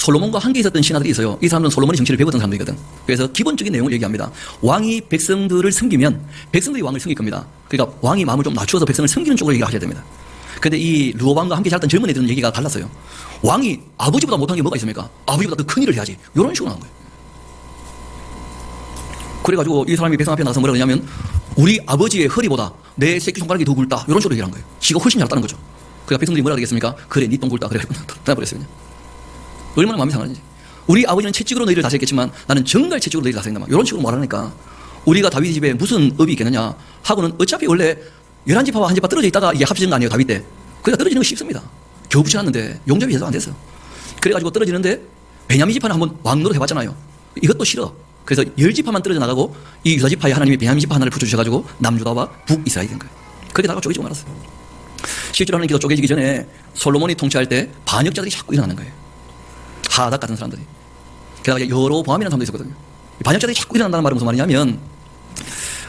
솔로몬과 함께 있었던 신하들이 있어요. 이 사람들은 솔로몬의 정치를 배웠던 사람들이거든. 그래서 기본적인 내용을 얘기합니다. 왕이 백성들을 섬기면 백성들이 왕을 섬길 겁니다. 그러니까 왕이 마음을 좀 낮추어서 백성을 섬기는 쪽으로 얘기를 하셔야 됩니다. 근데 이 르호보암과 함께 살았던 젊은 애들은 얘기가 달랐어요. 왕이 아버지보다 못한 게 뭐가 있습니까? 아버지보다 더 큰 일을 해야지. 이런 식으로 나온 거예요. 그래가지고 이 사람이 백성 앞에 나가서 뭐라고 하냐면 우리 아버지의 허리보다 내 새끼손가락이 더 굵다. 이런 식으로 얘기한 거예요. 지가 훨씬 잘했다는 거죠. 그러니까 백성들이 뭐라 그러겠습니까? 그래, 니 똥 굵다. 그래가지고 떠나버렸어요. 그냥. 얼마나 마음이 상하는지. 우리 아버지는 채찍으로 너희를 다스렸겠지만 나는 정갈 채찍으로 너희를 다스린다. 이런 식으로 말하니까 우리가 다윗 집에 무슨 업이 있겠느냐 하고는 어차피 원래 11지파와 한 지파 떨어져 있다가 이게 합쳐진 거 아니에요, 다윗 때. 그러니까 떨어지는 거 쉽습니다. 겨우 붙여놨는데 용접이 해서 안 됐어. 그래가지고 떨어지는데 베냐민 지파는 한번 왕노릇 해봤잖아요. 이것도 싫어. 그래서 10지파만 떨어져 나가고 이 유다 지파에 하나님이 베냐민 지파 하나를 붙여주셔가지고 남유다와 북이스라엘이 된 거예요. 그렇게 나가 쪼개지고 말았어요. 실제로 하나님께서 쪼개지기 전에 솔로몬이 통치할 때 반역자들이 자꾸 일어나는 거예요. 하닥 같은 사람들이. 게다가 여로보암이라는 사람도 있었거든요. 반역자들이 자꾸 일어난다는 말은 무슨 말이냐면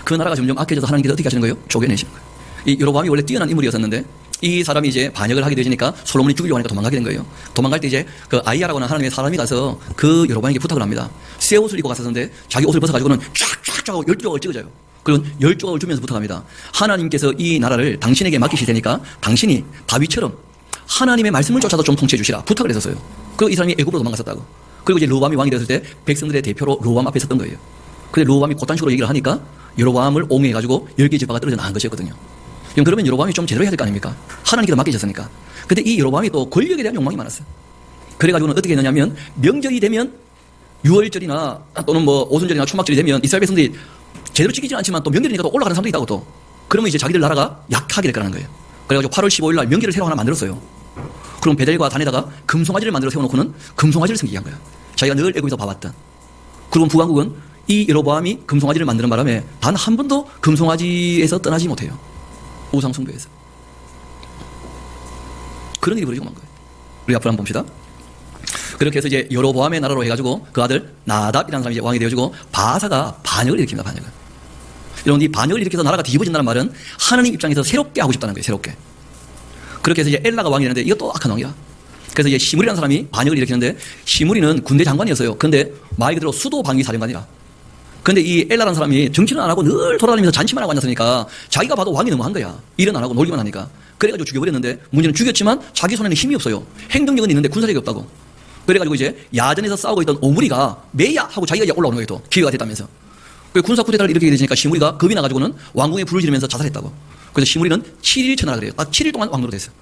그 나라가 점점 악해져서 하나님께서 어떻게 하시는 거예요? 쪼개내시는 거예요. 이 여로보암이 원래 뛰어난 인물이었었는데 이 사람이 이제 반역을 하게 되니까 솔로몬이 죽이려고 하니까 도망가게 된 거예요. 도망갈 때 이제 그 아이야라고 하는 하나님의 사람이 가서 그 여로보암에게 부탁을 합니다. 새 옷을 입고 갔었는데 자기 옷을 벗어가지고는 쫙쫙쫙 하고 10조각을 찍어줘요. 그리고 10조각을 주면서 부탁합니다. 하나님께서 이 나라를 당신에게 맡기실 테니까 당신이 다윗처럼 하나님의 말씀을 쫓아서 좀 통치해 주시라 부탁을 했었어요. 그리고 이 사람이 애굽으로 도망갔었다고. 그리고 이제 르호보암이 왕이 되었을 때 백성들의 대표로 르호보암 앞에 섰던 거예요. 근데 르호보암이 그딴 식으로 얘기를 하니까 여로보암을 옹호해가지고 10개 지파가 떨어져 나간 것이었거든요. 그러면 여로보암이 좀 제대로 해야 될 거 아닙니까? 하나님께서 맡기셨으니까. 근데 이 여로보암이 또 권력에 대한 욕망이 많았어요. 그래가지고는 어떻게 했느냐면 명절이 되면 6월절이나 또는 뭐 오순절이나 초막절이 되면 이스라엘 백성들이 제대로 지키지는 않지만 또 명절이니까 또 올라가는 사람도 있다고 또. 그러면 이제 자기들 나라가 약하게 될 거라는 거예요. 그래가지고 8월 15일 날 명절을 새로 하나 만들었어요. 그럼 베델과 단에다가 금송아지를 만들어 세워놓고는 금송아지를 섬기게 한 거예요. 자기가 늘 애굽에서 봐왔던. 그리고 북왕국은 이 여로보암이 금송아지를 만드는 바람에 단 한 번도 금송아지에서 떠나지 못해요. 우상 숭배에서. 그런 일이 벌어지고 만 거예요. 우리 앞으로 한번 봅시다. 그렇게 해서 이제 여로보암의 나라로 해가지고 그 아들 나답이라는 사람이 이제 왕이 되어지고 바사가 반역을 일으킵니다. 반역을. 여러분, 이 반역을 일으켜서 나라가 뒤집어진다는 말은 하나님 입장에서 새롭게 하고 싶다는 거예요. 새롭게. 그렇게 해서 이제 엘라가 왕이 되는데 이것도 악한 왕이야. 그래서 이제 시므리라는 사람이 반역을 일으키는데 시므리는 군대 장관이었어요. 근데 말 그대로 수도 방위 사령관이라. 근데 이 엘라라는 사람이 정치는 안 하고 늘 돌아다니면서 잔치만 하고 앉았으니까 자기가 봐도 왕이 너무 한 거야. 일은 안 하고 놀기만 하니까. 그래가지고 죽여버렸는데 문제는 죽였지만 자기 손에는 힘이 없어요. 행동력은 있는데 군사력이 없다고. 그래가지고 이제 야전에서 싸우고 있던 오므리가 매야 하고 자기가 이제 올라오는 거예요. 또 기회가 됐다면서. 군사 쿠데타를 일으키게 되니까 시므리가 겁이 나가지고는 왕궁에 불을 지르면서 자살했다고. 그래서 시므리는 7일 천하라 그래요. 딱 7일 동안 왕노로 됐어요.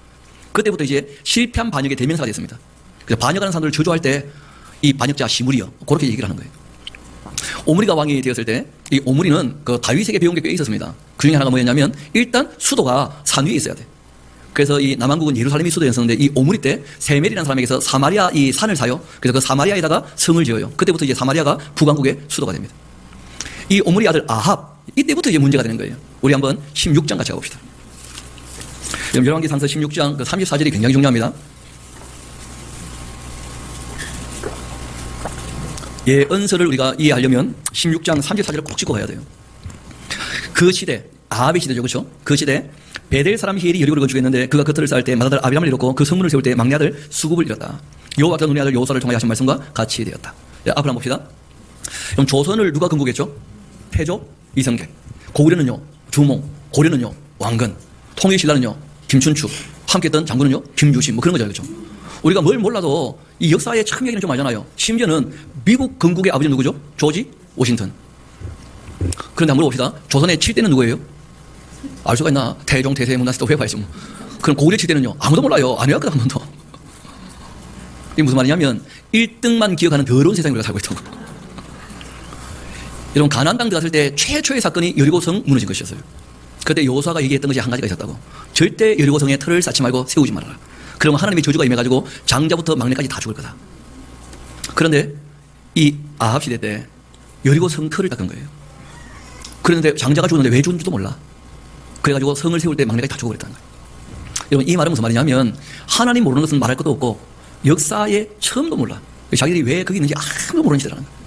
그때부터 이제 실패한 반역의 대명사가 됐습니다. 그래서 반역하는 사람들을 저주할 때 이 반역자 시므리요. 그렇게 얘기를 하는 거예요. 오므리가 왕이 되었을 때 이 오므리는 그 다윗에게 배운 게 꽤 있었습니다. 그 중에 하나가 뭐였냐면 일단 수도가 산 위에 있어야 돼. 그래서 이 남왕국은 예루살렘이 수도였었는데 이 오므리 때 세멜이라는 사람에게서 사마리아 이 산을 사요. 그래서 그 사마리아에다가 성을 지어요. 그때부터 이제 사마리아가 북왕국의 수도가 됩니다. 이 오므리 아들 아합 이때부터 이제 문제가 되는 거예요. 우리 한번 16장 같이 가봅시다. 열왕기상서 16장 그 34절이 굉장히 중요합니다. 예언서를 우리가 이해하려면 16장 34절을 꼭 찍고 가야 돼요. 그 시대, 아합의 시대죠. 그렇죠? 그 시대 베델 사람 히엘이 여리고를 건축했는데 그가 그 터를 쌓을 때 맏아들 아비람을 잃었고 그 성문을 세울 때 막내 아들 수굽을 잃었다. 여호와께서 눈의 아들 여호사를 통하여 하신 말씀과 같이 되었다. 자, 앞으로 한번 봅시다. 그럼 조선을 누가 건국했죠? 태조, 이성계. 고구려는요, 주몽. 고려는요, 왕건. 통일신라는요, 김춘추. 함께했던 장군은요, 김유신. 뭐 그런 거죠. 그렇죠? 우리가 뭘 몰라도 이 역사의 참 얘기는 좀 알잖아요. 심지어는 미국 건국의 아버지는 누구죠? 조지 워싱턴. 그런데 한번 물어봅시다. 조선의 7대는 누구예요? 알 수가 있나? 태종, 태세, 문화시대 회파였죠. 뭐. 그럼 고구려 7대는요? 아무도 몰라요. 안 해왔거든, 한 번도. 이게 무슨 말이냐면 1등만 기억하는 더러운 세상에 우리가 살고 있다고. 여러분, 가나안 들어갔을 때 최초의 사건이 여리고성 무너진 것이었어요. 그때 여호수아가 얘기했던 것이 한 가지가 있었다고. 절대 여리고성에 터를 쌓지 말고 세우지 말아라. 그러면 하나님의 저주가 임해가지고 장자부터 막내까지 다 죽을 거다. 그런데 이 아합 시대 때 여리고 성 터를 닦은 거예요. 그런데 장자가 죽었는데 왜 죽은지도 몰라. 그래가지고 성을 세울 때 막내까지 다 죽어버렸다는 거예요. 여러분, 이 말은 무슨 말이냐면 하나님 모르는 것은 말할 것도 없고 역사에 처음도 몰라. 자기들이 왜 거기 있는지 아무도 모르는 시대라는 거예요.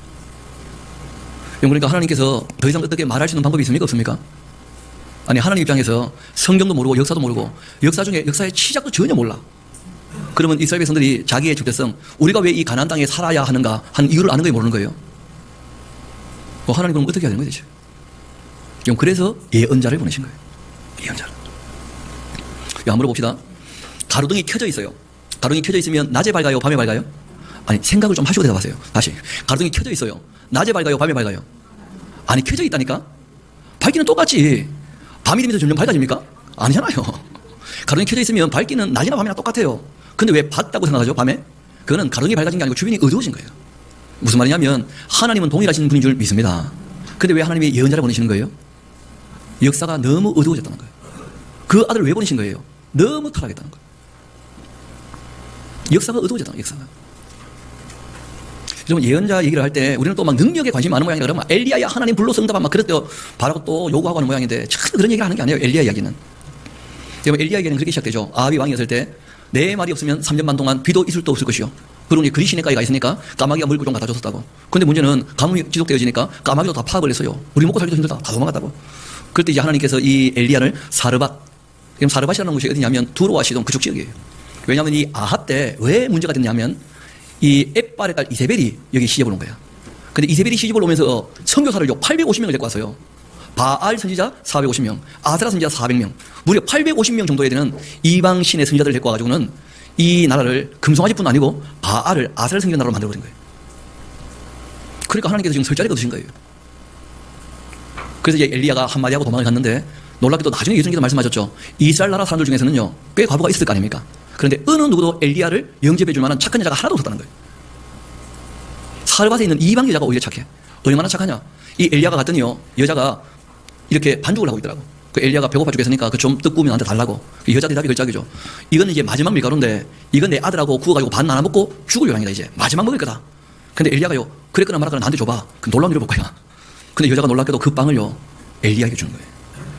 그러니까 하나님께서 더 이상 어떻게 말할 수 있는 방법이 있습니까? 없습니까? 아니, 하나님 입장에서 성경도 모르고 역사도 모르고 역사 중에 역사의 시작도 전혀 몰라. 그러면 이스라엘 백성들이 자기의 적대성, 우리가 왜 이 가나안 땅에 살아야 하는가 하는 이유를 아는 거예요, 모르는 거예요? 뭐 하나님 그럼 어떻게 해야 되는 거죠? 그래서 예언자를 보내신 거예요. 예언자를. 한번 물어봅시다. 가로등이 켜져 있어요. 가로등이 켜져 있으면 낮에 밝아요, 밤에 밝아요? 아니, 생각을 좀 하시고 대답하세요. 다시. 가로등이 켜져 있어요. 낮에 밝아요, 밤에 밝아요? 아니, 켜져 있다니까? 밝기는 똑같지. 밤이 되면서 점점 밝아집니까? 아니잖아요. 가로등이 켜져 있으면 밝기는 낮이나 밤이나 똑같아요. 근데 왜 밝다고 생각하죠, 밤에? 그거는 가로등이 밝아진 게 아니고 주변이 어두워진 거예요. 무슨 말이냐면 하나님은 동일하신 분인 줄 믿습니다. 근데 왜 하나님이 예언자를 보내시는 거예요? 역사가 너무 어두워졌다는 거예요. 그 아들을 왜 보내신 거예요? 너무 타락했다는 거예요. 역사가 어두워졌다는 거예요. 역사가. 여러분, 예언자 얘기를 할 때 우리는 또 막 능력에 관심이 많은 모양이라 그러면 엘리야야 하나님 불러서 응답한 막 그랬대요. 바라고 또 요구하고 하는 모양인데 참 그런 얘기를 하는 게 아니에요. 엘리야 이야기는. 여러분, 엘리야 이야기는 그렇게 시작되죠. 아합이 왕이었을 때 내 말이 없으면 3년 반 동안 비도 이슬도 없을 것이요. 그러니 그리 시내가에 가 있으니까 까마귀가 먹을 것 좀 갖다 줬었다고. 근데 문제는 가뭄이 지속되어지니까 까마귀도 다 파악을 했어요. 우리 먹고 살기도 힘들다. 다 도망갔다고. 그럴 때 이제 하나님께서 이 엘리야를 사르밧, 그럼 사르밧이라는 곳이 어디냐면 두로와 시돈 그쪽 지역이에요. 왜냐하면 이 아합 때 왜 문제가 됐냐면 이 엣발의 딸 이세벨이 여기 시집을 온 거야. 근데 이세벨이 시집을 오면서 선교사를 850명을 데리고 왔어요. 바알 선지자 450명, 아세라 선지자 400명, 무려 850명 정도에 되는 이방신의 선지자들을 데리고 와가지고는 이 나라를 금송아지뿐 아니고 바알을 아세라 섬기는 나라로 만들어버린 거예요. 그러니까 하나님께서 지금 설 자리가 드신 거예요. 그래서 이제 엘리야가 한마디 하고 도망을 갔는데 놀랍게도 나중에 예수님께서 말씀하셨죠. 이스라엘 나라 사람들 중에서는요 꽤 과부가 있을 거 아닙니까? 그런데 어느 누구도 엘리야를 영접해 줄 만한 착한 여자가 하나도 없었다는 거예요. 사르밧에 있는 이방 여자가 오히려 착해. 얼마나 착하냐? 이 엘리야가 갔더니요 여자가 이렇게 반죽을 하고 있더라고. 그 엘리야가 배고파 죽겠으니까 그 좀 뜨꾸면 나한테 달라고. 그 여자 대답이 걸작이죠. 이건 이제 마지막 밀가루인데 이건 내 아들하고 구워가지고 반 나눠 먹고 죽을 요량이다 이제. 마지막 먹을 거다. 근데 엘리야가요 그랬거나 말았거나 나한테 줘봐. 그럼 놀라운 일을 볼 거야. 근데 여자가 놀랍게도 그 빵을요 엘리야에게 주는 거예요.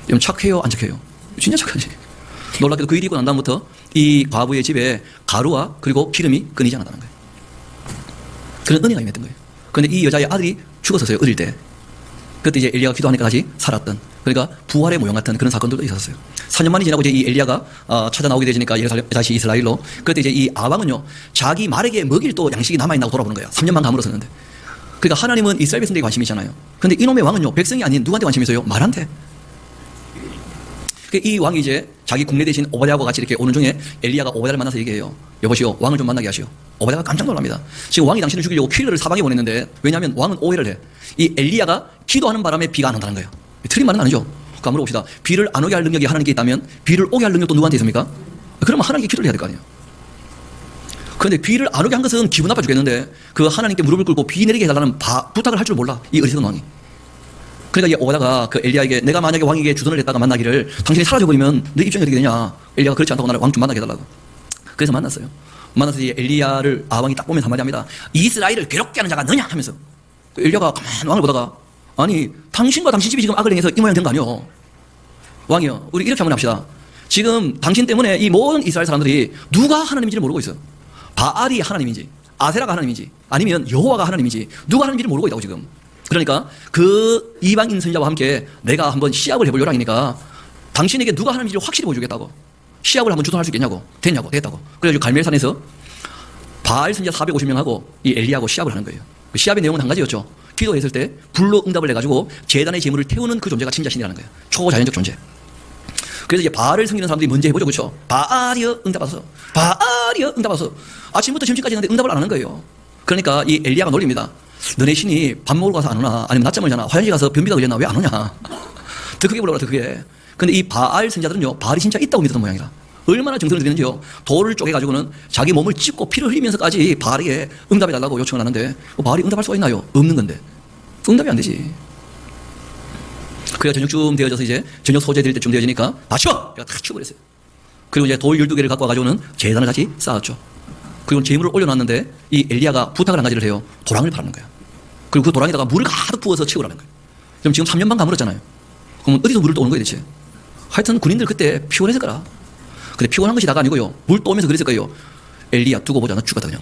여러분 착해요 안 착해요? 진짜 착하지. 놀랍게도 그 일이 있고 난 다음부터 이 과부의 집에 가루와 그리고 기름이 끊이지 않았다는 거예요. 그런 은혜가 임했던 거예요. 그런데 이 여자의 아들이 죽었었어요 어릴 때. 그때 이제 엘리야가 기도하니까 다시 살았던, 그러니까 부활의 모형 같은 그런 사건들도 있었어요. 4년 만이 지나고 이제 이 엘리야가 찾아 나오게 되니까 예루살렘 다시 이스라엘로. 그때 이제 이 아왕은요 자기 말에게 먹일 또 양식이 남아있나고 돌아보는 거예요. 3년만 감으로서는데. 그러니까 하나님은 이스라엘 백성들에게 관심이 있잖아요. 근데 이놈의 왕은요 백성이 아닌 누구한테 관심이 있어요? 말한테. 이 왕이 이제 자기 국내 대신 오바댜하고 같이 이렇게 오는 중에 엘리야가 오바댜를 만나서 얘기해요. 여보시오 왕을 좀 만나게 하시오. 오바댜가 깜짝 놀랍니다. 지금 왕이 당신을 죽이려고 킬러를 사방에 보냈는데 왜냐하면 왕은 오해를 해. 이 엘리야가 기도하는 바람에 비가 안 온다는 거예요. 틀린 말은 아니죠. 그럼 물어봅시다. 비를 안 오게 할 능력이 하나님께 있다면 비를 오게 할 능력도 누구한테 있습니까? 그러면 하나님께 기도를 해야 될 거 아니에요. 그런데 비를 안 오게 한 것은 기분 나빠 죽겠는데 그 하나님께 무릎을 꿇고 비 내리게 해달라는 부탁을 할 줄 몰라. 이 어리석은 왕이. 그러니까 이제 오다가 그 엘리야에게 내가 만약에 왕에게 주선을 했다가 만나기를 당신이 사라져버리면 너 입장이 어떻게 되냐. 엘리야가 그렇지 않다고 나를 왕 좀 만나게 해달라고. 그래서 만났어요. 만나서 이제 엘리야를 아왕이 딱 보면서 한마디 합니다. 이스라엘을 괴롭게 하는 자가 너냐 하면서. 엘리야가 가만 왕을 보다가 아니 당신과 당신 집이 지금 악을 행해서 이 모양 된 거 아니오. 왕이요 우리 이렇게 한번 합시다. 지금 당신 때문에 이 모든 이스라엘 사람들이 누가 하나님인지를 모르고 있어. 바알이 하나님인지 아세라가 하나님인지 아니면 여호와가 하나님인지 누가 하나님인지를 모르고 있다고 지금. 그러니까 그 이방인 선지자와 함께 내가 한번 시합을 해볼 요량이니까 당신에게 누가 하나님인지를 확실히 보여주겠다고. 시합을 한번 주도할 수 있겠냐고. 됐냐고. 됐다고. 그래가지고 갈멜산에서 바알 선지자 450명하고 이 엘리야하고 시합을 하는 거예요. 그 시합의 내용은 한 가지였죠. 기도했을 때 불로 응답을 해가지고 제단의 제물을 태우는 그 존재가 진자신이라는 거예요. 초자연적 존재. 그래서 이제 바알을 섬기는 사람들이 먼저 해보죠. 그렇죠? 바알이여 응답하소. 바알이여 응답하소. 아침부터 점심까지 했는데 응답을 안 하는 거예요. 그러니까 이 엘리야가 놀립니다. 너네 신이 밥 먹으러 가서 안 오나? 아니면 낮잠을 자나? 화장실 가서 변비가 걸렸나? 왜 안 오냐? 더 크게 보려고 더 크게. 근데 이 바알 선자들은요 바알이 진짜 있다고 믿었던 모양이라. 얼마나 정성을 들이는지요. 돌을 쪼개가지고는 자기 몸을 찢고 피를 흘리면서까지 바알에게 응답해달라고 요청을 하는데 바알이 응답할 수가 있나요? 없는 건데. 응답이 안 되지. 그래야 저녁쯤 되어져서 이제 저녁 소재 드릴 때쯤 되어지니까 다 치워! 다 치워버렸어요. 그리고 이제 돌 12개를 갖고 와가지고는 제단을 다시 쌓았죠. 그리고 재물을 올려놨는데 이 엘리야가 부탁을 한 가지를 해요. 도랑을 파는 거야. 그리고 그 도랑에다가 물을 가득 부어서 채우라는 거예요. 그럼 지금 3년 반 가물었잖아요. 그럼 어디서 물을 또 오는 거예요 대체? 하여튼 군인들 그때 피곤했을 거라. 근데 피곤한 것이 다가 아니고요. 물 또 오면서 그랬을 거예요. 엘리야 두고 보자. 너 죽었다 그냥.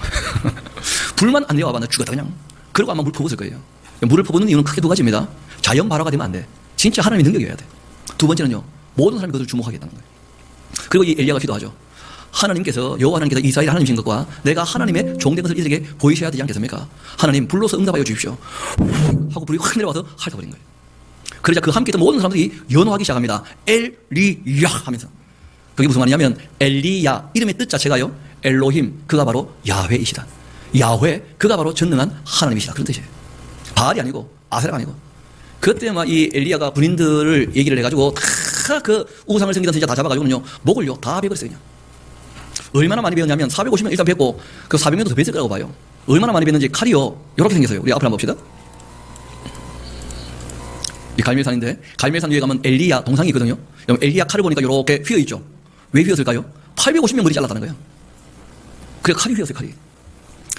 불만 안 내와봐. 너 죽었다 그냥. 그리고 아마 물 퍼붓을 거예요. 물을 퍼붓는 이유는 크게 두 가지입니다. 자연 발화가 되면 안 돼. 진짜 하나님의 능력이어야 돼. 두 번째는요. 모든 사람이 그것을 주목하겠다는 거예요. 그리고 이 엘리야가 기도하죠. 하나님께서 여호와 하나님께서 이스라엘 하나님이신 것과 내가 하나님의 종된 것을 이들에게 보이셔야 되지 않겠습니까? 하나님 불로서 응답하여 주십시오. 하고 불이 확 내려와서 핥아버린 거예요. 그러자 그 함께 있던 모든 사람들이 연호하기 시작합니다. 엘리야 하면서. 그게 무슨 말이냐면 엘리야 이름의 뜻 자체가요 엘로힘 그가 바로 야훼이시다. 야훼 그가 바로 전능한 하나님이시다. 그런 뜻이에요. 바알이 아니고 아세라가 아니고. 그때 막 이 엘리야가 군인들을 얘기를 해가지고 다 그 우상을 섬기던 선지자 다 잡아가지고는요 목을요 다 베버렸어요. 그냥. 얼마나 많이 배웠냐면 450명 일단 뵙고 그 400명도 더 뵀을 거라고 봐요. 얼마나 많이 뵀는지 칼이요 이렇게 생겼어요. 우리 앞을 한번 봅시다. 이 갈멜산인데 갈멜산 위에 가면 엘리야 동상이 있거든요. 엘리야 칼을 보니까 이렇게 휘어있죠. 왜 휘었을까요? 850명 머리 잘랐다는 거예요. 그래 칼이 휘었어요. 칼이.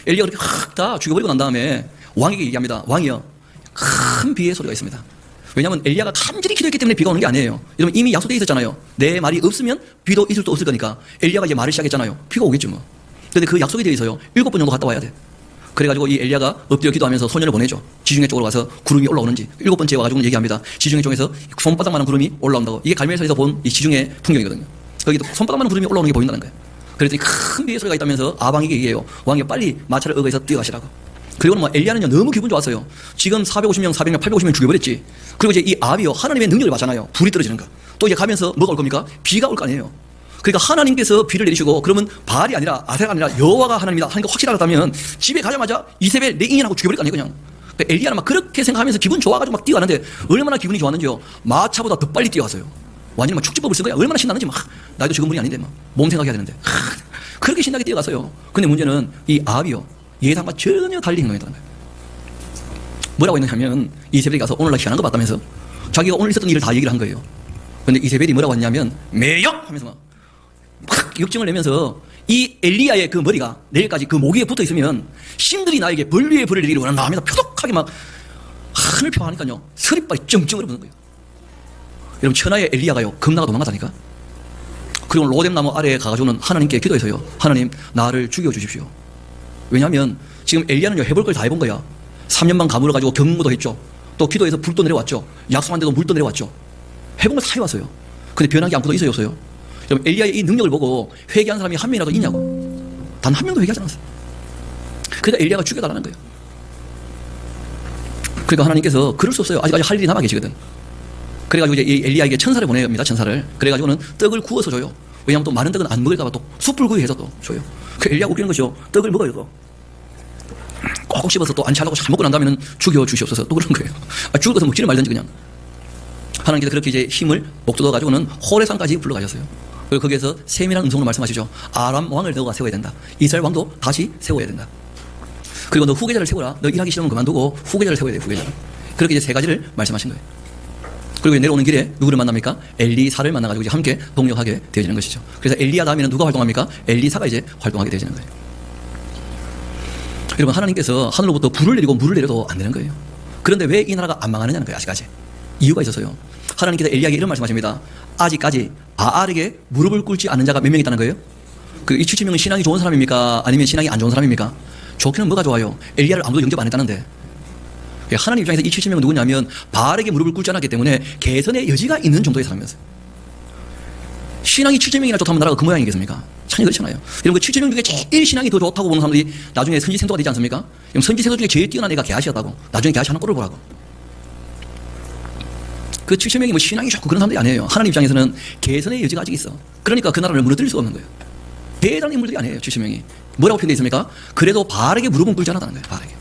엘리야가 그렇게 확 다 죽여버리고 난 다음에 왕에게 얘기합니다. 왕이요 큰 비의 소리가 있습니다. 왜냐하면 엘리야가 간절히 기도했기 때문에 비가 오는 게 아니에요. 여러분 이미 약속되어 있었잖아요. 내 말이 없으면 비도 있을 수 없을 거니까 엘리야가 이제 말을 시작했잖아요. 비가 오겠죠 뭐. 그런데 그 약속이 되어 있어요. 7번 정도 갔다 와야 돼. 그래가지고 이 엘리야가 엎드려 기도하면서 소년을 보내죠. 지중해 쪽으로 가서 구름이 올라오는지 7번째 와가지고 얘기합니다. 지중해 쪽에서 손바닥만한 구름이 올라온다고. 이게 갈멜산에서 본 이 지중해 풍경이거든요. 거기도 손바닥만한 구름이 올라오는 게 보인다는 거예요. 그랬더니 큰 비의 소리가 있다면서 아방에게 얘기해요. 왕이 빨리 마차를 얻어서 뛰어가시라고. 그리고는 뭐 엘리야는요 너무 기분 좋았어요. 지금 450명, 400명, 850명 죽여버렸지. 그리고 이제 이 아비요 하나님의 능력을 받잖아요. 불이 떨어지는 거. 또 이제 가면서 뭐가 올 겁니까? 비가 올 거 아니에요. 그러니까 하나님께서 비를 내리시고 그러면 바알이 아니라 아세라가 아니라 여호와가 하나님이다 하는 게 확실하다면 집에 가자마자 이세벨 내 인연하고 죽여버릴 거 아니에요 그냥. 그러니까 엘리야는 막 그렇게 생각하면서 기분 좋아가지고 막 뛰어가는데 얼마나 기분이 좋았는지요. 마차보다 더 빨리 뛰어갔어요. 완전히 막 축지법을 쓴 거야. 얼마나 신나는지 막 나도 지금 분이 아닌데 막 몸 생각해야 되는데 그렇게 신나게 뛰어갔어요. 근데 문제는 이 아비요 예상과 전혀 달리 행동했다는 거예요. 뭐라고 했냐면 이세벨이 가서 오늘날 희한한 거 봤다면서 자기가 오늘 있었던 일을 다 얘기를 한 거예요. 그런데 이세벨이 뭐라고 했냐면 매역 하면서 막 역정을 내면서 이 엘리야의 그 머리가 내일까지 그 모기에 붙어 있으면 신들이 나에게 벌리의 벌을 내리기를 원한다 하면서 표독하게 막 하늘 펴하니까요 서리빨이 쩡쩡 얼어붙는 거예요. 여러분 천하의 엘리야가요 겁나가 도망가다니까. 그리고 로뎀나무 아래에 가가지고는 하나님께 기도해서요 하나님 나를 죽여주십시오. 왜냐하면 지금 엘리야는요 해볼 걸 다 해본 거야. 3년만 가물어 가지고 경무도 했죠. 또 기도해서 불도 내려왔죠. 약속한 데도 물도 내려왔죠. 해본 걸 다 해왔어요. 근데 변한 게 아무것도 있어요 없어요? 그럼 엘리야의 이 능력을 보고 회개한 사람이 한 명이라도 있냐고. 단 한 명도 회개하지 않았어요. 그러니까 엘리야가 죽여달라는 거예요. 그러니까 하나님께서 그럴 수 없어요. 아직까지 할 일이 남아 계시거든. 그래가지고 이제 이 엘리야에게 천사를 보냅니다. 천사를. 그래가지고는 떡을 구워서 줘요. 왜냐하면 또 많은 떡은 안 먹을까봐 또 숯불 구이해서 또 줘요. 그 엘리야가 웃기는 것이요. 떡을 먹어요. 이거. 꼭 씹어서 또 안 차려고 잘 먹고 난 다음에는 죽여 주시옵소서 또 그런 거예요. 죽을 것은 먹지를 말든지 그냥. 하나님께서 그렇게 이제 힘을 목도어 가지고는 호레산까지 불러가셨어요. 그리고 거기에서 세밀한 음성으로 말씀하시죠. 아람 왕을 너가 세워야 된다. 이스라엘 왕도 다시 세워야 된다. 그리고 너 후계자를 세워라. 너 일하기 싫으면 그만두고 후계자를 세워야 돼. 후계자를. 그렇게 이제 세 가지를 말씀하신 거예요. 그리고 내려오는 길에 누구를 만납니까? 엘리사를 만나가지고 이제 함께 동력하게 되어지는 것이죠. 그래서 엘리야 다음에는 누가 활동합니까? 엘리사가 이제 활동하게 되어지는 거예요. 여러분 하나님께서 하늘로부터 불을 내리고 물을 내려도 안 되는 거예요. 그런데 왜 이 나라가 안 망하느냐는 거예요. 아직까지. 이유가 있어서요. 하나님께서 엘리야에게 이런 말씀하십니다. 아직까지 바알에게 무릎을 꿇지 않는 자가 몇 명 있다는 거예요? 그 이 70명은 신앙이 좋은 사람입니까? 아니면 신앙이 안 좋은 사람입니까? 좋기는 뭐가 좋아요? 엘리야를 아무도 영접 안 했다는데. 하나님 입장에서 이 70명은 누구냐면 바알에게 무릎을 꿇지 않았기 때문에 개선의 여지가 있는 정도의 사람이었어요. 신앙이 70명이나 좋다면 나라가 그 모양이겠습니까? 전혀 그렇잖아요. 여러분 그 70명 중에 제일 신앙이 더 좋다고 보는 사람들이 나중에 선지생도가 되지 않습니까? 선지생도 중에 제일 뛰어난 애가 게하시였다고. 나중에 게하시 하는 꼴을 보라고. 그 70명이 뭐 신앙이 좋고 그런 사람들이 아니에요. 하나님 입장에서는 개선의 여지가 아직 있어. 그러니까 그 나라를 무너뜨릴 수가 없는 거예요. 대단한 인물들이 아니에요. 70명이. 뭐라고 표현되어 있습니까? 그래도 바알에게 무릎은 꿇지 않았다는 거예요. 바알에게.